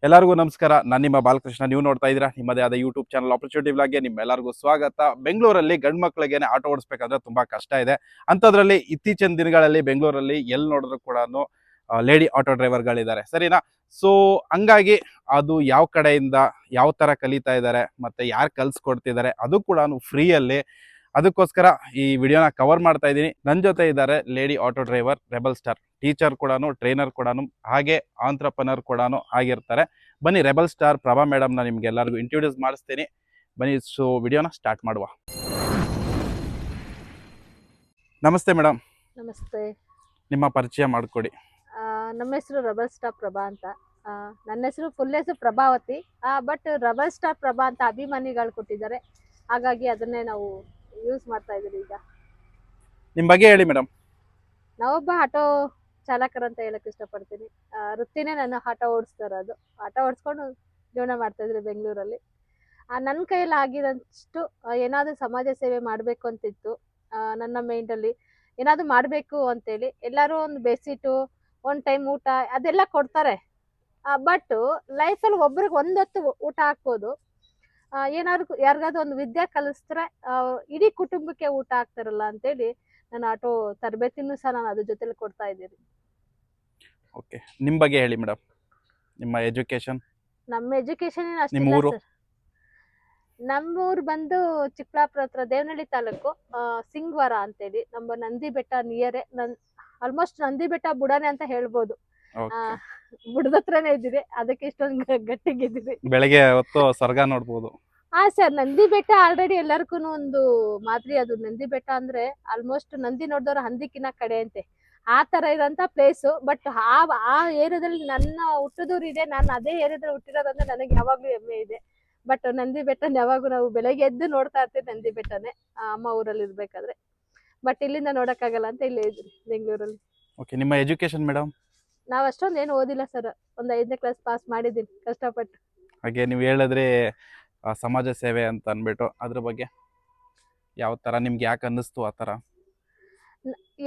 ಎಲ್ಲರಿಗೂ ನಮಸ್ಕಾರ. ನಾನು ನಿಮ್ಮ ಬಾಲಕೃಷ್ಣ. ನೀವು ನೋಡ್ತಾ ಇದ್ದೀರಾ ನಿಮ್ಮದೇ ಆದ ಯೂಟ್ಯೂಬ್ ಚಾನಲ್ ಆಪರ್ಚುನಿಟಿ ವ್ಲಾಗ್ಗೆ ನಿಮ್ಮೆಲ್ಲರಿಗೂ ಸ್ವಾಗತ. ಬೆಂಗಳೂರಲ್ಲಿ ಗಂಡು ಮಕ್ಕಳಿಗೇನೆ ಆಟೋ ಓಡಿಸ್ಬೇಕಾದ್ರೆ ತುಂಬಾ ಕಷ್ಟ ಇದೆ. ಅಂಥದ್ರಲ್ಲಿ ಇತ್ತೀಚಿನ ದಿನಗಳಲ್ಲಿ ಬೆಂಗಳೂರಲ್ಲಿ ಎಲ್ಲಿ ನೋಡಿದ್ರು ಕೂಡ ಲೇಡಿ ಆಟೋ ಡ್ರೈವರ್ಗಳಿದ್ದಾರೆ, ಸರಿನಾ? ಸೊ ಹಂಗಾಗಿ ಅದು ಯಾವ ಕಡೆಯಿಂದ ಯಾವ ಥರ ಕಲಿತಾ ಇದ್ದಾರೆ ಮತ್ತು ಯಾರು ಕಲಿಸ್ಕೊಡ್ತಿದ್ದಾರೆ ಅದು ಕೂಡ ಫ್ರೀಯಲ್ಲಿ. ಅದಕ್ಕೋಸ್ಕರ ಈ ವಿಡಿಯೋನ ಕವರ್ ಮಾಡ್ತಾ ಇದ್ದೀನಿ. ನನ್ನ ಜೊತೆ ಇದ್ದಾರೆ lady auto driver rebel star, teacher ಕೂಡ, ಟ್ರೈನರ್ ಕೂಡ, ಹಾಗೆ ಆಂಟ್ರಪ್ರನರ್ ಕೂಡ ಆಗಿರ್ತಾರೆ. ಬನ್ನಿ ರೆಬಲ್ ಸ್ಟಾರ್ ಪ್ರಭಾ ಮೇಡಮ್ನ ನಿಮ್ಗೆ ಎಲ್ಲರಿಗೂ ಇಂಟ್ರೊಡ್ಯೂಸ್ ಮಾಡಿಸ್ತೀನಿ. ಬನ್ನಿ, ಸೊ ವಿಡಿಯೋನ ಸ್ಟಾರ್ಟ್ ಮಾಡುವ. ನಮಸ್ತೆ ಮೇಡಮ್. ನಮಸ್ತೆ. ನಿಮ್ಮ ಪರಿಚಯ ಮಾಡಿಕೊಡಿ. ನಮ್ಮ ಹೆಸರು ರೆಬಲ್ ಸ್ಟಾರ್ ಪ್ರಭಾ ಅಂತ. ನನ್ನ ಹೆಸರು ಫುಲ್ ಹೆಸರು Prabhavati, but rebel star Prabha ಅಂತ ಅಭಿಮಾನಿಗಳು ಕೊಟ್ಟಿದ್ದಾರೆ, ಹಾಗಾಗಿ ಅದನ್ನೇ ನಾವು ಯೂಸ್ ಮಾಡ್ತಾ ಇದ್ದೀವಿ. ಈಗ ನಿಮ್ಮ ಬಗ್ಗೆ ಹೇಳಿ ಮೇಡಮ್. ನಾವೊಬ್ಬ ಆಟೋ ಚಾಲಕರಂತ ಹೇಳಕ್ ಇಷ್ಟಪಡ್ತೀನಿ. ವೃತ್ತಿನೇ ನಾನು ಆಟೋ ಓಡಿಸ್ತಾ ಇರೋದು. ಆಟೋ ಓಡಿಸ್ಕೊಂಡು ಜೀವನ ಮಾಡ್ತಾ ಇದ್ರಿ ಬೆಂಗಳೂರಲ್ಲಿ. ನನ್ನ ಕೈಯಲ್ಲಿ ಆಗಿರೋಷ್ಟು ಏನಾದರೂ ಸಮಾಜ ಸೇವೆ ಮಾಡಬೇಕು ಅಂತಿತ್ತು. ನನ್ನ ಮೈಂಡಲ್ಲಿ ಏನಾದರೂ ಮಾಡಬೇಕು ಅಂತೇಳಿ. ಎಲ್ಲರೂ ಒಂದು ಬೆಡ್ಶೀಟು, ಒಂದು ಟೈಮ್ ಊಟ ಅದೆಲ್ಲ ಕೊಡ್ತಾರೆ, ಬಟ್ ಲೈಫಲ್ಲಿ ಒಬ್ರಿಗೆ ಒಂದೊತ್ತು ಊಟ ಹಾಕ್ಬೋದು. ಏನಾದ್ರು ಯಾರಿಗಾದ್ರೂ ಒಂದು ವಿದ್ಯೆ ಕಲಿಸಿದ್ರೆ ಇಡೀ ಕುಟುಂಬಕ್ಕೆ ಊಟ ಹಾಕ್ತಾರಲ್ಲ ಅಂತೇಳಿ ನಾನು ಆಟೋ ತರಬೇತಿನೂ ಸಹ ನಾನು ಅದ್ರ ಜೊತೆಲಿ ಕೊಡ್ತಾ ಇದ್ದೀನಿ. ಓಕೆ, ನಿಮ್ಮ ಬಗ್ಗೆ ಹೇಳಿ ಮೇಡಮ್. ನಿಮ್ಮ ಎಜುಕೇಶನ್? ನಮ್ಮ ಎಜುಕೇಶನ್ ನಿಮ್ಮ ಊರು? ಸರ್, ನಮ್ಮೂರು ಬಂದು ಚಿಕ್ಕಬಳ್ಳಾಪುರ ಹತ್ರ ದೇವನಹಳ್ಳಿ ತಾಲೂಕು, ಸಿಂಗ್ವಾರ ಅಂತೇಳಿ. ನಮ್ಮ ನಂದಿ ಬೆಟ್ಟ ನಿಯರೇ, ಆಲ್ಮೋಸ್ಟ್ ನಂದಿ ಬೆಟ್ಟ ಬುಡಾನೆ ಅಂತ ಹೇಳ್ಬೋದು. ಬುಡದ ಹತ್ರನೇ ಇದ್ದೀವಿ, ಅದಕ್ಕೆ ಇಷ್ಟೊಂದು ಗಟ್ಟಿಗಿದ್ದೀವಿ. ಬೆಳಗ್ಗೆ ಹೊತ್ತು ಸ್ವರ್ಗ ನೋಡ್ಬೋದು. ಸರ್, ನಂದಿ ಬೆಟ್ಟ ಆಲ್ರೆಡಿ ಎಲ್ಲರಿಗೂ ಒಂದು ಮಾದರಿ. ಅದು ನಂದಿ ಬೆಟ್ಟ ಅಂದ್ರೆ ಆಲ್ಮೋಸ್ಟ್ ನಂದಿ ನೋಡಿದವ್ರ ಹಂದಿಕಿನ ಕಡೆ ಅಂತೆ, ಆ ತರ ಇರೋಂಥ ಪ್ಲೇಸು. ಬಟ್ ಆ ಏರಿಯಾದಲ್ಲಿ ನನ್ನ ಹುಟ್ಟದೂರು ಇದೆ, ನಾನು ಅದೇ ಏರಿಯಾದಲ್ಲಿ ಹುಟ್ಟಿರೋದಂದ್ರೆ ನನಗೆ ಯಾವಾಗ್ಲೂ ಹೆಮ್ಮೆ ಇದೆ. ಬಟ್ ನಂದಿ ಬೆಟ್ಟನ ಯಾವಾಗೂ ನಾವು ಬೆಳಗ್ಗೆ ಎದ್ದು ನೋಡ್ತಾ ಇರ್ತೀವಿ, ನಂದಿ ಬೆಟ್ಟನೇ ಅಮ್ಮ ಊರಲ್ಲಿ ಇರ್ಬೇಕಾದ್ರೆ. ಬಟ್ ಇಲ್ಲಿಂದ ನೋಡಕ್ಕಾಗಲ್ಲ ಅಂತ ಇಲ್ಲೇ ಇದ್ರಿ ಬೆಂಗಳೂರಲ್ಲಿ. ಓಕೆ, ನಿಮ್ಮ ಎಜುಕೇಶನ್ ಮೇಡಮ್? ನಾವು ಅಷ್ಟೊಂದು ಏನು ಓದಿಲ್ಲ ಸರ್, ಒಂದು 5ನೇ ಕ್ಲಾಸ್ ಪಾಸ್ ಮಾಡಿದ್ದೀನಿ ಕಷ್ಟಪಟ್ಟು. ಹಾಗೆ ನೀವು ಹೇಳಿದ್ರಿ ಸಮಾಜ ಸೇವೆ ಅಂತ ಅಂದ್ಬಿಟ್ಟು, ಅದ್ರ ಬಗ್ಗೆ ಯಾವ ಥರ ನಿಮ್ಗೆ ಯಾಕೆ ಅನ್ನಿಸ್ತು ಆ ಥರ?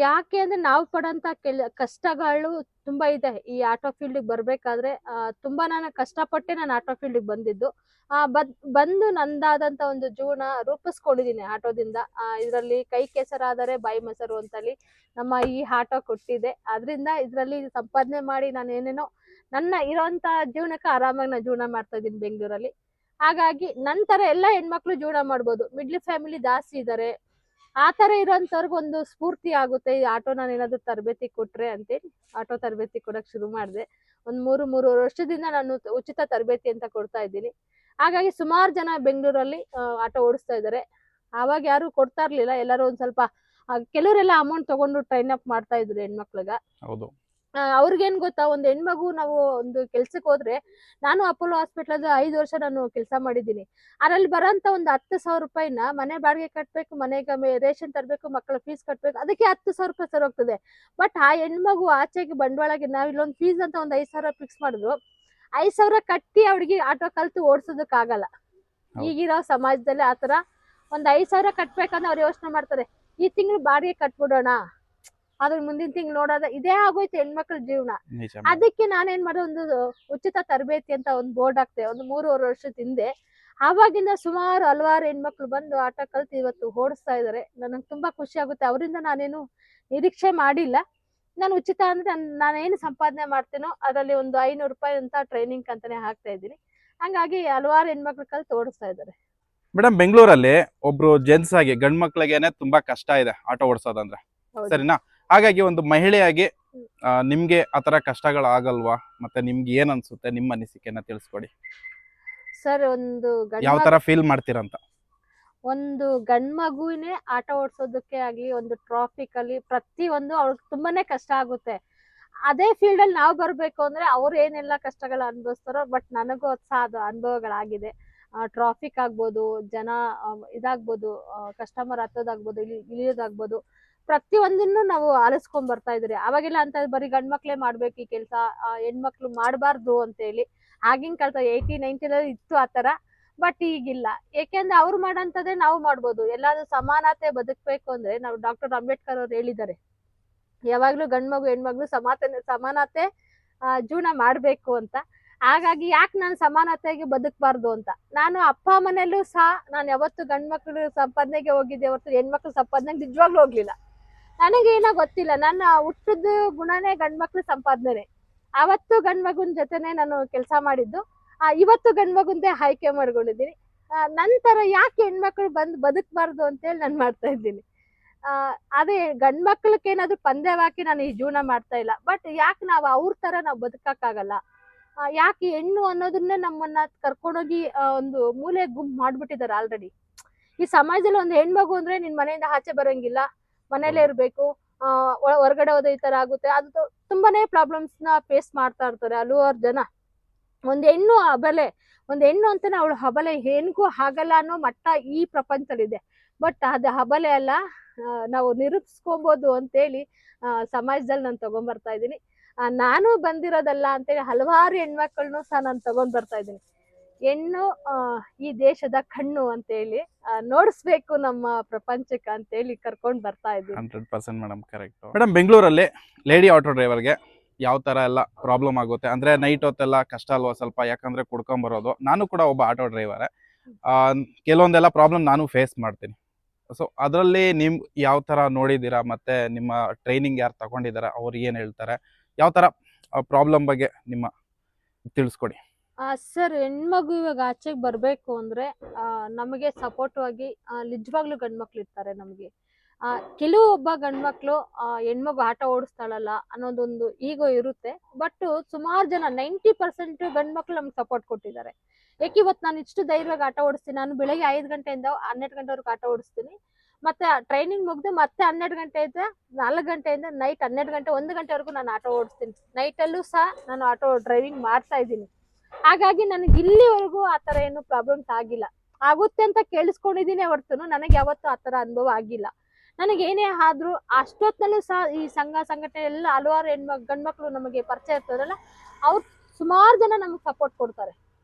ಯಾಕೆ ಅಂದ್ರೆ ನಾವು ಪಡೋಂಥ ಕಷ್ಟಗಳು ತುಂಬಾ ಇದೆ. ಈ ಆಟೋ ಫೀಲ್ಡಿಗೆ ಬರ್ಬೇಕಾದ್ರೆ ತುಂಬಾ ನಾನು ಕಷ್ಟಪಟ್ಟೆ ನಾನು ಆಟೋ ಫೀಲ್ಡಿಗೆ ಬಂದಿದ್ದು. ಬಂದು ನಂದಾದಂತ ಒಂದು ಜೀವನ ರೂಪಿಸ್ಕೊಂಡಿದ್ದೀನಿ ಆಟೋದಿಂದ. ಇದರಲ್ಲಿ ಕೈ ಕೆಸರಾದರೆ ಬಾಯಿ ಮೊಸರು ಅಂತಲ್ಲಿ ನಮ್ಮ ಈ ಆಟೋ ಕೊಟ್ಟಿದೆ. ಅದರಿಂದ ಇದರಲ್ಲಿ ಸಂಪಾದನೆ ಮಾಡಿ ನಾನು ಏನೇನೋ ನನ್ನ ಇರೋಂಥ ಜೀವನಕ್ಕೆ ಆರಾಮಾಗಿ ನಾನು ಜೀವನ ಮಾಡ್ತಾ ಇದ್ದೀನಿ ಬೆಂಗಳೂರಲ್ಲಿ. ಹಾಗಾಗಿ ನಂತರ ಎಲ್ಲ ಹೆಣ್ಮಕ್ಳು ಜೀವನ ಮಾಡ್ಬೋದು. ಮಿಡ್ಲ್ ಫ್ಯಾಮಿಲಿ ಜಾಸ್ತಿ ಇದ್ದಾರೆ, ಆ ಥರ ಇರೋಂಥವ್ರಿಗೆ ಒಂದು ಸ್ಫೂರ್ತಿ ಆಗುತ್ತೆ ಈ ಆಟೋ. ನಾನು ಏನಾದರೂ ತರಬೇತಿ ಕೊಟ್ಟರೆ ಅಂತೇಳಿ ಆಟೋ ತರಬೇತಿ ಕೊಡೋಕ್ಕೆ ಶುರು ಮಾಡಿದೆ. ಒಂದು 3 ವರ್ಷದಿಂದ ನಾನು ಉಚಿತ ತರಬೇತಿ ಅಂತ ಕೊಡ್ತಾ ಇದ್ದೀನಿ. ಹಾಗಾಗಿ ಸುಮಾರು ಜನ ಬೆಂಗಳೂರಲ್ಲಿ ಆಟೋ ಓಡಿಸ್ತಾ ಇದ್ದಾರೆ. ಆವಾಗ ಯಾರು ಕೊಡ್ತಾ ಇರಲಿಲ್ಲ, ಎಲ್ಲರೂ ಒಂದು ಸ್ವಲ್ಪ ಕೆಲವರೆಲ್ಲ ಅಮೌಂಟ್ ತಗೊಂಡು ಟ್ರೈನ್ ಅಪ್ ಮಾಡ್ತಾ ಇದ್ರು ಹೆಣ್ಮಕ್ಳಿಗೆ. ಹೌದು. ಅವ್ರಿಗೇನ್ ಗೊತ್ತಾ, ಒಂದು ಹೆಣ್ಮಗು ನಾವು ಒಂದು ಕೆಲ್ಸಕ್ಕೆ ಹೋದ್ರೆ, ನಾನು ಅಪೋಲೋ ಹಾಸ್ಪಿಟಲ್ 5 ವರ್ಷ ನಾನು ಕೆಲಸ ಮಾಡಿದ್ದೀನಿ. ಅದ್ರಲ್ಲಿ ಬರೋಂಥ ಒಂದು 10,000 ರೂಪಾಯಿನ ಮನೆ ಬಾಡಿಗೆ ಕಟ್ಟಬೇಕು, ಮನೆಗೆ ರೇಷನ್ ತರಬೇಕು, ಮಕ್ಕಳ ಫೀಸ್ ಕಟ್ಟಬೇಕು, ಅದಕ್ಕೆ 10,000 ರೂಪಾಯಿ ಸರ್ ಹೋಗ್ತದೆ. ಬಟ್ ಆ ಹೆಣ್ಮಗು ಆಚೆಗೆ ಬಂಡವಾಳಗೆ ನಾವು ಇಲ್ಲೊಂದು ಫೀಸ್ ಅಂತ ಒಂದು 5,000 ಫಿಕ್ಸ್ ಮಾಡಿದ್ರು, 5,000 ಕಟ್ಟಿ ಅವಳಿಗೆ ಆಟೋ ಕಲ್ತು ಓಡಿಸೋದಕ್ಕಾಗಲ್ಲ. ಈಗಿರೋ ಸಮಾಜದಲ್ಲಿ ಆತರ ಒಂದು 5,000 ಕಟ್ಬೇಕಂದ್ರೆ ಅವ್ರು ಯೋಚನೆ ಮಾಡ್ತಾರೆ, ಈ ತಿಂಗಳು ಬಾಡಿಗೆ ಕಟ್ಬಿಡೋಣ, ಅದ್ರ ಮುಂದಿನ ತಿಂಗಳು ನೋಡೋದ, ಇದೇ ಆಗೋಯ್ತು ಹೆಣ್ಮಕ್ಳ ಜೀವನ. ಅದಕ್ಕೆ ನಾನೇನ್ ಮಾಡೋ, ಒಂದು ಉಚಿತ ತರಬೇತಿ ಅಂತ ಒಂದು ಬೋರ್ಡ್ ಹಾಕ್ತೆ ಒಂದು 3 ವರ್ಷದ ಹಿಂದೆ. ಆವಾಗಿಂದ ಸುಮಾರು ಹಲವಾರು ಹೆಣ್ಮಕ್ಳು ಬಂದು ಆಟೋ ಕಲ್ತು ಇವತ್ತು ಓಡಿಸ್ತಾ ಇದಾರೆ. ನನಗೆ ತುಂಬಾ ಖುಷಿ ಆಗುತ್ತೆ. ಅವರಿಂದ ನಾನೇನು ನಿರೀಕ್ಷೆ ಮಾಡಿಲ್ಲ. ನಾನು ಉಚಿತ ಅಂದ್ರೆ ನಾನೇನು ಸಂಪಾದನೆ ಮಾಡ್ತೇನೋ ಅದರಲ್ಲಿ ಒಂದು 500 ರೂಪಾಯಿ ಅಂತ ಟ್ರೈನಿಂಗ್ ಅಂತಾನೆ ಹಾಕ್ತಾ ಇದ್ದೀನಿ. ಹಂಗಾಗಿ ಹಲವಾರು ಹೆಣ್ಮಕ್ಳು ಕಲ್ತು ಓಡಿಸ್ತಾ ಇದಾರೆ. ಮೇಡಮ್, ಬೆಂಗಳೂರಲ್ಲಿ ಒಬ್ರು ಜೆಂಟ್ಸ್ ಆಗಿ ಗಂಡ್ ಮಕ್ಳಿಗೇನೆ ತುಂಬಾ ಕಷ್ಟ ಇದೆ ಆಟೋ ಓಡಿಸೋದಂದ್ರೆ, ಸರಿನಾ? ಹಾಗಾಗಿ ಒಂದು ಮಹಿಳೆಯಾಗಿ ನಿಮ್ಗೆ ಆತರ ಕಷ್ಟಗಳು ಆಗಲ್ವಾ? ಮತ್ತೆ ನಿಮ್ಗೆ ಏನ್ ಅನ್ಸುತ್ತೆ, ನಿಮ್ಮ ಅನಿಸಿಕೆನ ತಿಳಿಸ್ಕೊಡಿ ಸರ್. ಒಂದು ಯಾವ ತರ ಫೀಲ್ ಮಾಡ್ತೀರಂತ. ಒಂದು ಗಂಡ್ ಮಗುವಿನೇ ಆಟೋ ಓಡಿಸೋದಕ್ಕೆ ಆಗ್ಲಿ, ಒಂದು ಟ್ರಾಫಿಕ್ ಅಲ್ಲಿ ಪ್ರತಿಯೊಂದು ಅವ್ರಿಗೆ ತುಂಬಾನೇ ಕಷ್ಟ ಆಗುತ್ತೆ. ಅದೇ ಫೀಲ್ಡ್ ಅಲ್ಲಿ ನಾವು ಬರ್ಬೇಕು ಅಂದ್ರೆ ಅವ್ರು ಏನೆಲ್ಲ ಕಷ್ಟಗಳು ಅನುಭವಿಸ್ತಾರೋ, ಬಟ್ ನನಗೂ ಸಹ ಅದು ಅನುಭವಗಳಾಗಿದೆ. ಟ್ರಾಫಿಕ್ ಆಗ್ಬೋದು, ಜನ ಇದಾಗ್ಬೋದು, ಕಸ್ಟಮರ್ ಹತ್ತೋದಾಗ್ಬೋದು, ಇಳಿಯೋದಾಗ್ಬೋದು, ಪ್ರತಿಯೊಂದನ್ನು ನಾವು ಆಲಿಸ್ಕೊಂಡ್ ಬರ್ತಾ ಇದ್ರಿ. ಅವಾಗೆಲ್ಲ ಅಂತ ಬರೀ ಗಂಡ್ ಮಕ್ಳೇ ಮಾಡ್ಬೇಕು ಈ ಕೆಲಸ, ಹೆಣ್ಮಕ್ಳು ಮಾಡಬಾರ್ದು ಅಂತ ಹೇಳಿ ಆಗಿನ ಕಾಲದ 80-90 ಇತ್ತು ಆತರ. ಬಟ್ ಈಗಿಲ್ಲ. ಏಕೆಂದ್ರೆ ಅವ್ರು ಮಾಡೋಂಥದ್ದೇ ನಾವು ಮಾಡ್ಬೋದು. ಎಲ್ಲಾದ್ರೂ ಸಮಾನತೆ ಬದುಕಬೇಕು ಅಂದ್ರೆ ನಾವು ಡಾಕ್ಟರ್ ಅಂಬೇಡ್ಕರ್ ಅವ್ರು ಹೇಳಿದ್ದಾರೆ, ಯಾವಾಗ್ಲೂ ಗಂಡ್ಮಗು ಹೆಣ್ಮಗ್ಳು ಸಮಾನತೆ ಜೀವನ ಮಾಡ್ಬೇಕು ಅಂತ. ಹಾಗಾಗಿ ಯಾಕೆ ನಾನು ಸಮಾನತೆಗೆ ಬದುಕಬಾರ್ದು ಅಂತ ನಾನು ಅಪ್ಪ ಮನೆಯಲ್ಲೂ ಸಹ ನಾನು ಯಾವತ್ತು ಗಂಡು ಮಕ್ಳು ಸಂಪಾದನೆಗೆ ಹೋಗಿದ್ದೆ ಹೊರತು ಹೆಣ್ಮಕ್ಳು ಸಂಪಾದನೆಗೆ ನಿಜವಾಗ್ಲೂ ಹೋಗ್ಲಿಲ್ಲ. ನನಗೇನೋ ಗೊತ್ತಿಲ್ಲ, ನನ್ನ ಹುಟ್ಟದ ಗುಣನೇ ಗಂಡ್ಮಕ್ಳು ಸಂಪಾದನೆ. ಅವತ್ತು ಗಂಡ್ ಮಗುನ್ ಜೊತೆನೆ ನಾನು ಕೆಲಸ ಮಾಡಿದ್ದು, ಇವತ್ತು ಗಂಡ್ ಮಗುಂದೇ ಆಯ್ಕೆ ಮಾಡ್ಕೊಂಡಿದ್ದೀನಿ. ನಂತರ ಯಾಕೆ ಹೆಣ್ಮಕ್ಳು ಬಂದು ಬದುಕಬಾರ್ದು ಅಂತೇಳಿ ನಾನು ಮಾಡ್ತಾ ಇದ್ದೀನಿ. ಅದೇ ಗಂಡ್ ಮಕ್ಳಕ್ಕೆ ಏನಾದ್ರು ಪಂದ್ಯವಾಕಿ ನಾನು ಈ ಜೀವನ ಮಾಡ್ತಾ ಇಲ್ಲ. ಬಟ್ ಯಾಕೆ ನಾವು ಅವ್ರ ತರ ನಾವು ಬದುಕಕ್ಕಾಗಲ್ಲ? ಯಾಕೆ ಹೆಣ್ಣು ಅನ್ನೋದನ್ನೇ ನಮ್ಮನ್ನ ಕರ್ಕೊಂಡೋಗಿ ಒಂದು ಮೂಲೆ ಗುಂಪು ಮಾಡ್ಬಿಟ್ಟಿದ್ದಾರೆ ಆಲ್ರೆಡಿ. ಈ ಸಮಾಜದಲ್ಲಿ ಒಂದು ಹೆಣ್ಮಗು ಅಂದ್ರೆ ನಿನ್ ಮನೆಯಿಂದ ಆಚೆ ಬರಂಗಿಲ್ಲ, ಮನೇಲೇ ಇರ್ಬೇಕು, ಹೊರಗಡೆ ಹೋದ ಈ ತರ ಆಗುತ್ತೆ, ಅದು ತುಂಬಾನೇ ಪ್ರಾಬ್ಲಮ್ಸ್ ನ ಫೇಸ್ ಮಾಡ್ತಾ ಇರ್ತಾರೆ ಹಲವಾರು ಜನ. ಒಂದ್ ಹೆಣ್ಣು ಅಬಲೆ, ಒಂದ್ ಹೆಣ್ಣು ಅಂತಾನೆ ಅವಳು ಹಬಲೆ, ಹೆಣ್ಗೂ ಆಗಲ್ಲ ಅನ್ನೋ ಮಟ್ಟ ಈ ಪ್ರಪಂಚದಲ್ಲಿದೆ. ಬಟ್ ಅದು ಹಬಲೆ ಅಲ್ಲ, ನಾವು ನಿರೂಪಿಸ್ಕೊಬೋದು ಅಂತೇಳಿ ಸಮಾಜದಲ್ಲಿ ನಾನು ತಗೊಂಡ್ಬರ್ತಾ ಇದ್ದೀನಿ. ನಾನು ಬಂದಿರೋದಲ್ಲ ಅಂತೇಳಿ ಹಲವಾರು ಹೆಣ್ಮಕ್ಳನ್ನು ಸಹ ನಾನು ತಗೊಂಡ್ ಬರ್ತಾ ಇದ್ದೀನಿ. ಹೆಣ್ಣು ಈ ದೇಶದ ಕಣ್ಣು ಅಂತೇಳಿ ನೋಡಿಸ್ಬೇಕು ನಮ್ಮ ಪ್ರಪಂಚಕ್ಕೆ ಅಂತೇಳಿ ಕರ್ಕೊಂಡ್ ಬರ್ತಾ ಇದ್ದೀನಿ. 100% ಮೇಡಮ್, ಕರೆಕ್ಟ್. ಮೇಡಮ್, ಬೆಂಗಳೂರಲ್ಲಿ ಲೇಡಿ ಆಟೋ ಡ್ರೈವರ್ಗೆ ಯಾವ ತರ ಎಲ್ಲ ಪ್ರಾಬ್ಲಮ್ ಆಗುತ್ತೆ ಅಂದ್ರೆ ನೈಟ್ ಹೊತ್ತೆಲ್ಲ ಕಷ್ಟ ಅಲ್ವಾ ಸ್ವಲ್ಪ, ಯಾಕಂದ್ರೆ ಕುಡ್ಕೊಂಡ್ ಬರೋದು. ನಾನು ಕೂಡ ಒಬ್ಬ ಆಟೋ ಡ್ರೈವರ್. ಕೆಲವೊಂದೆಲ್ಲ ಪ್ರಾಬ್ಲಮ್ ನಾನು ಫೇಸ್ ಮಾಡ್ತೀನಿ. ಸೊ ಅದರಲ್ಲಿ ನಿಮ್ ಯಾವ ತರ ನೋಡಿದೀರಾ, ಮತ್ತೆ ನಿಮ್ಮ ಟ್ರೈನಿಂಗ್ ಯಾರು ತಗೊಂಡಿದಾರ, ಅವ್ರು ಏನ್ ಹೇಳ್ತಾರೆ, ಯಾವ ತರ ಪ್ರಾಬ್ಲಮ್ ಬಗ್ಗೆ ನಿಮ್ಮ ತಿಳಿಸ್ಕೊಡಿ. ಸರ್, ಹೆಣ್ಮಗು ಇವಾಗ ಆಚೆಗೆ ಬರ್ಬೇಕು ಅಂದ್ರೆ ನಮಗೆ ಸಪೋರ್ಟಿವ್ ಆಗಿ ನಿಜವಾಗ್ಲೂ ಗಂಡ್ಮಕ್ಳು ಇರ್ತಾರೆ ನಮಗೆ. ಕೆಲವೊಬ್ಬ ಗಂಡ್ಮಕ್ಳು ಹೆಣ್ಮಗು ಆಟ ಓಡಿಸ್ತಾಳಲ್ಲ ಅನ್ನೋದೊಂದು ಈಗೋ ಇರುತ್ತೆ. ಬಟ್ ಸುಮಾರು ಜನ 90% ಗಂಡ್ಮಕ್ಳು ನಮ್ಗೆ ಸಪೋರ್ಟ್ ಕೊಟ್ಟಿದ್ದಾರೆ. ಯಾಕೆ ಇವತ್ತು ನಾನು ಇಷ್ಟು ಧೈರ್ಯವಾಗಿ ಆಟ ಓಡಿಸ್ತೀನಿ. ನಾನು ಬೆಳಗ್ಗೆ 5 ಗಂಟೆಯಿಂದ 12 ಗಂಟೆವರೆಗೂ ಆಟ ಓಡಿಸ್ತೀನಿ. ಮತ್ತೆ ಟ್ರೈನಿಂಗ್ ಮುಗ್ದು ಮತ್ತೆ 12 ಗಂಟೆಯಿಂದ 4 ಗಂಟೆಯಿಂದ ನೈಟ್ 12 ಗಂಟೆ 1 ಗಂಟೆವರೆಗೂ ನಾನು ಆಟೋ ಓಡಿಸ್ತೀನಿ. ನೈಟಲ್ಲೂ ಸಹ ನಾನು ಆಟೋ ಡ್ರೈವಿಂಗ್ ಮಾಡ್ತಾ ಇದ್ದೀನಿ. ಹಾಗಾಗಿ ನನಗೆ ಇಲ್ಲಿವರೆಗೂ ಆ ತರ ಏನು ಪ್ರಾಬ್ಲಮ್ಸ್ ಆಗಿಲ್ಲ. ಆಗುತ್ತೆ ಅಂತ ಕೇಳಿಸ್ಕೊಂಡಿದ್ದೀನಿ ಹೊರತು ನನಗೆ ಯಾವತ್ತೂ ಆ ತರ ಅನುಭವ ಆಗಿಲ್ಲ. ನನಗೆ ಏನೇ ಆದ್ರೂ ಅಷ್ಟೊತ್ತಲ್ಲೂ ಸಹ ಈ ಸಂಘ ಸಂಘಟನೆ ಎಲ್ಲ ಹಲವಾರು ಗಂಡ್ಮಕ್ಳು ನಮಗೆ ಪರಿಚಯ ಇರ್ತಾರಲ್ಲ, ಅವ್ರು ಸುಮಾರು ಜನ ನಮಗೆ ಸಪೋರ್ಟ್ ಕೊಡ್ತಾರೆ.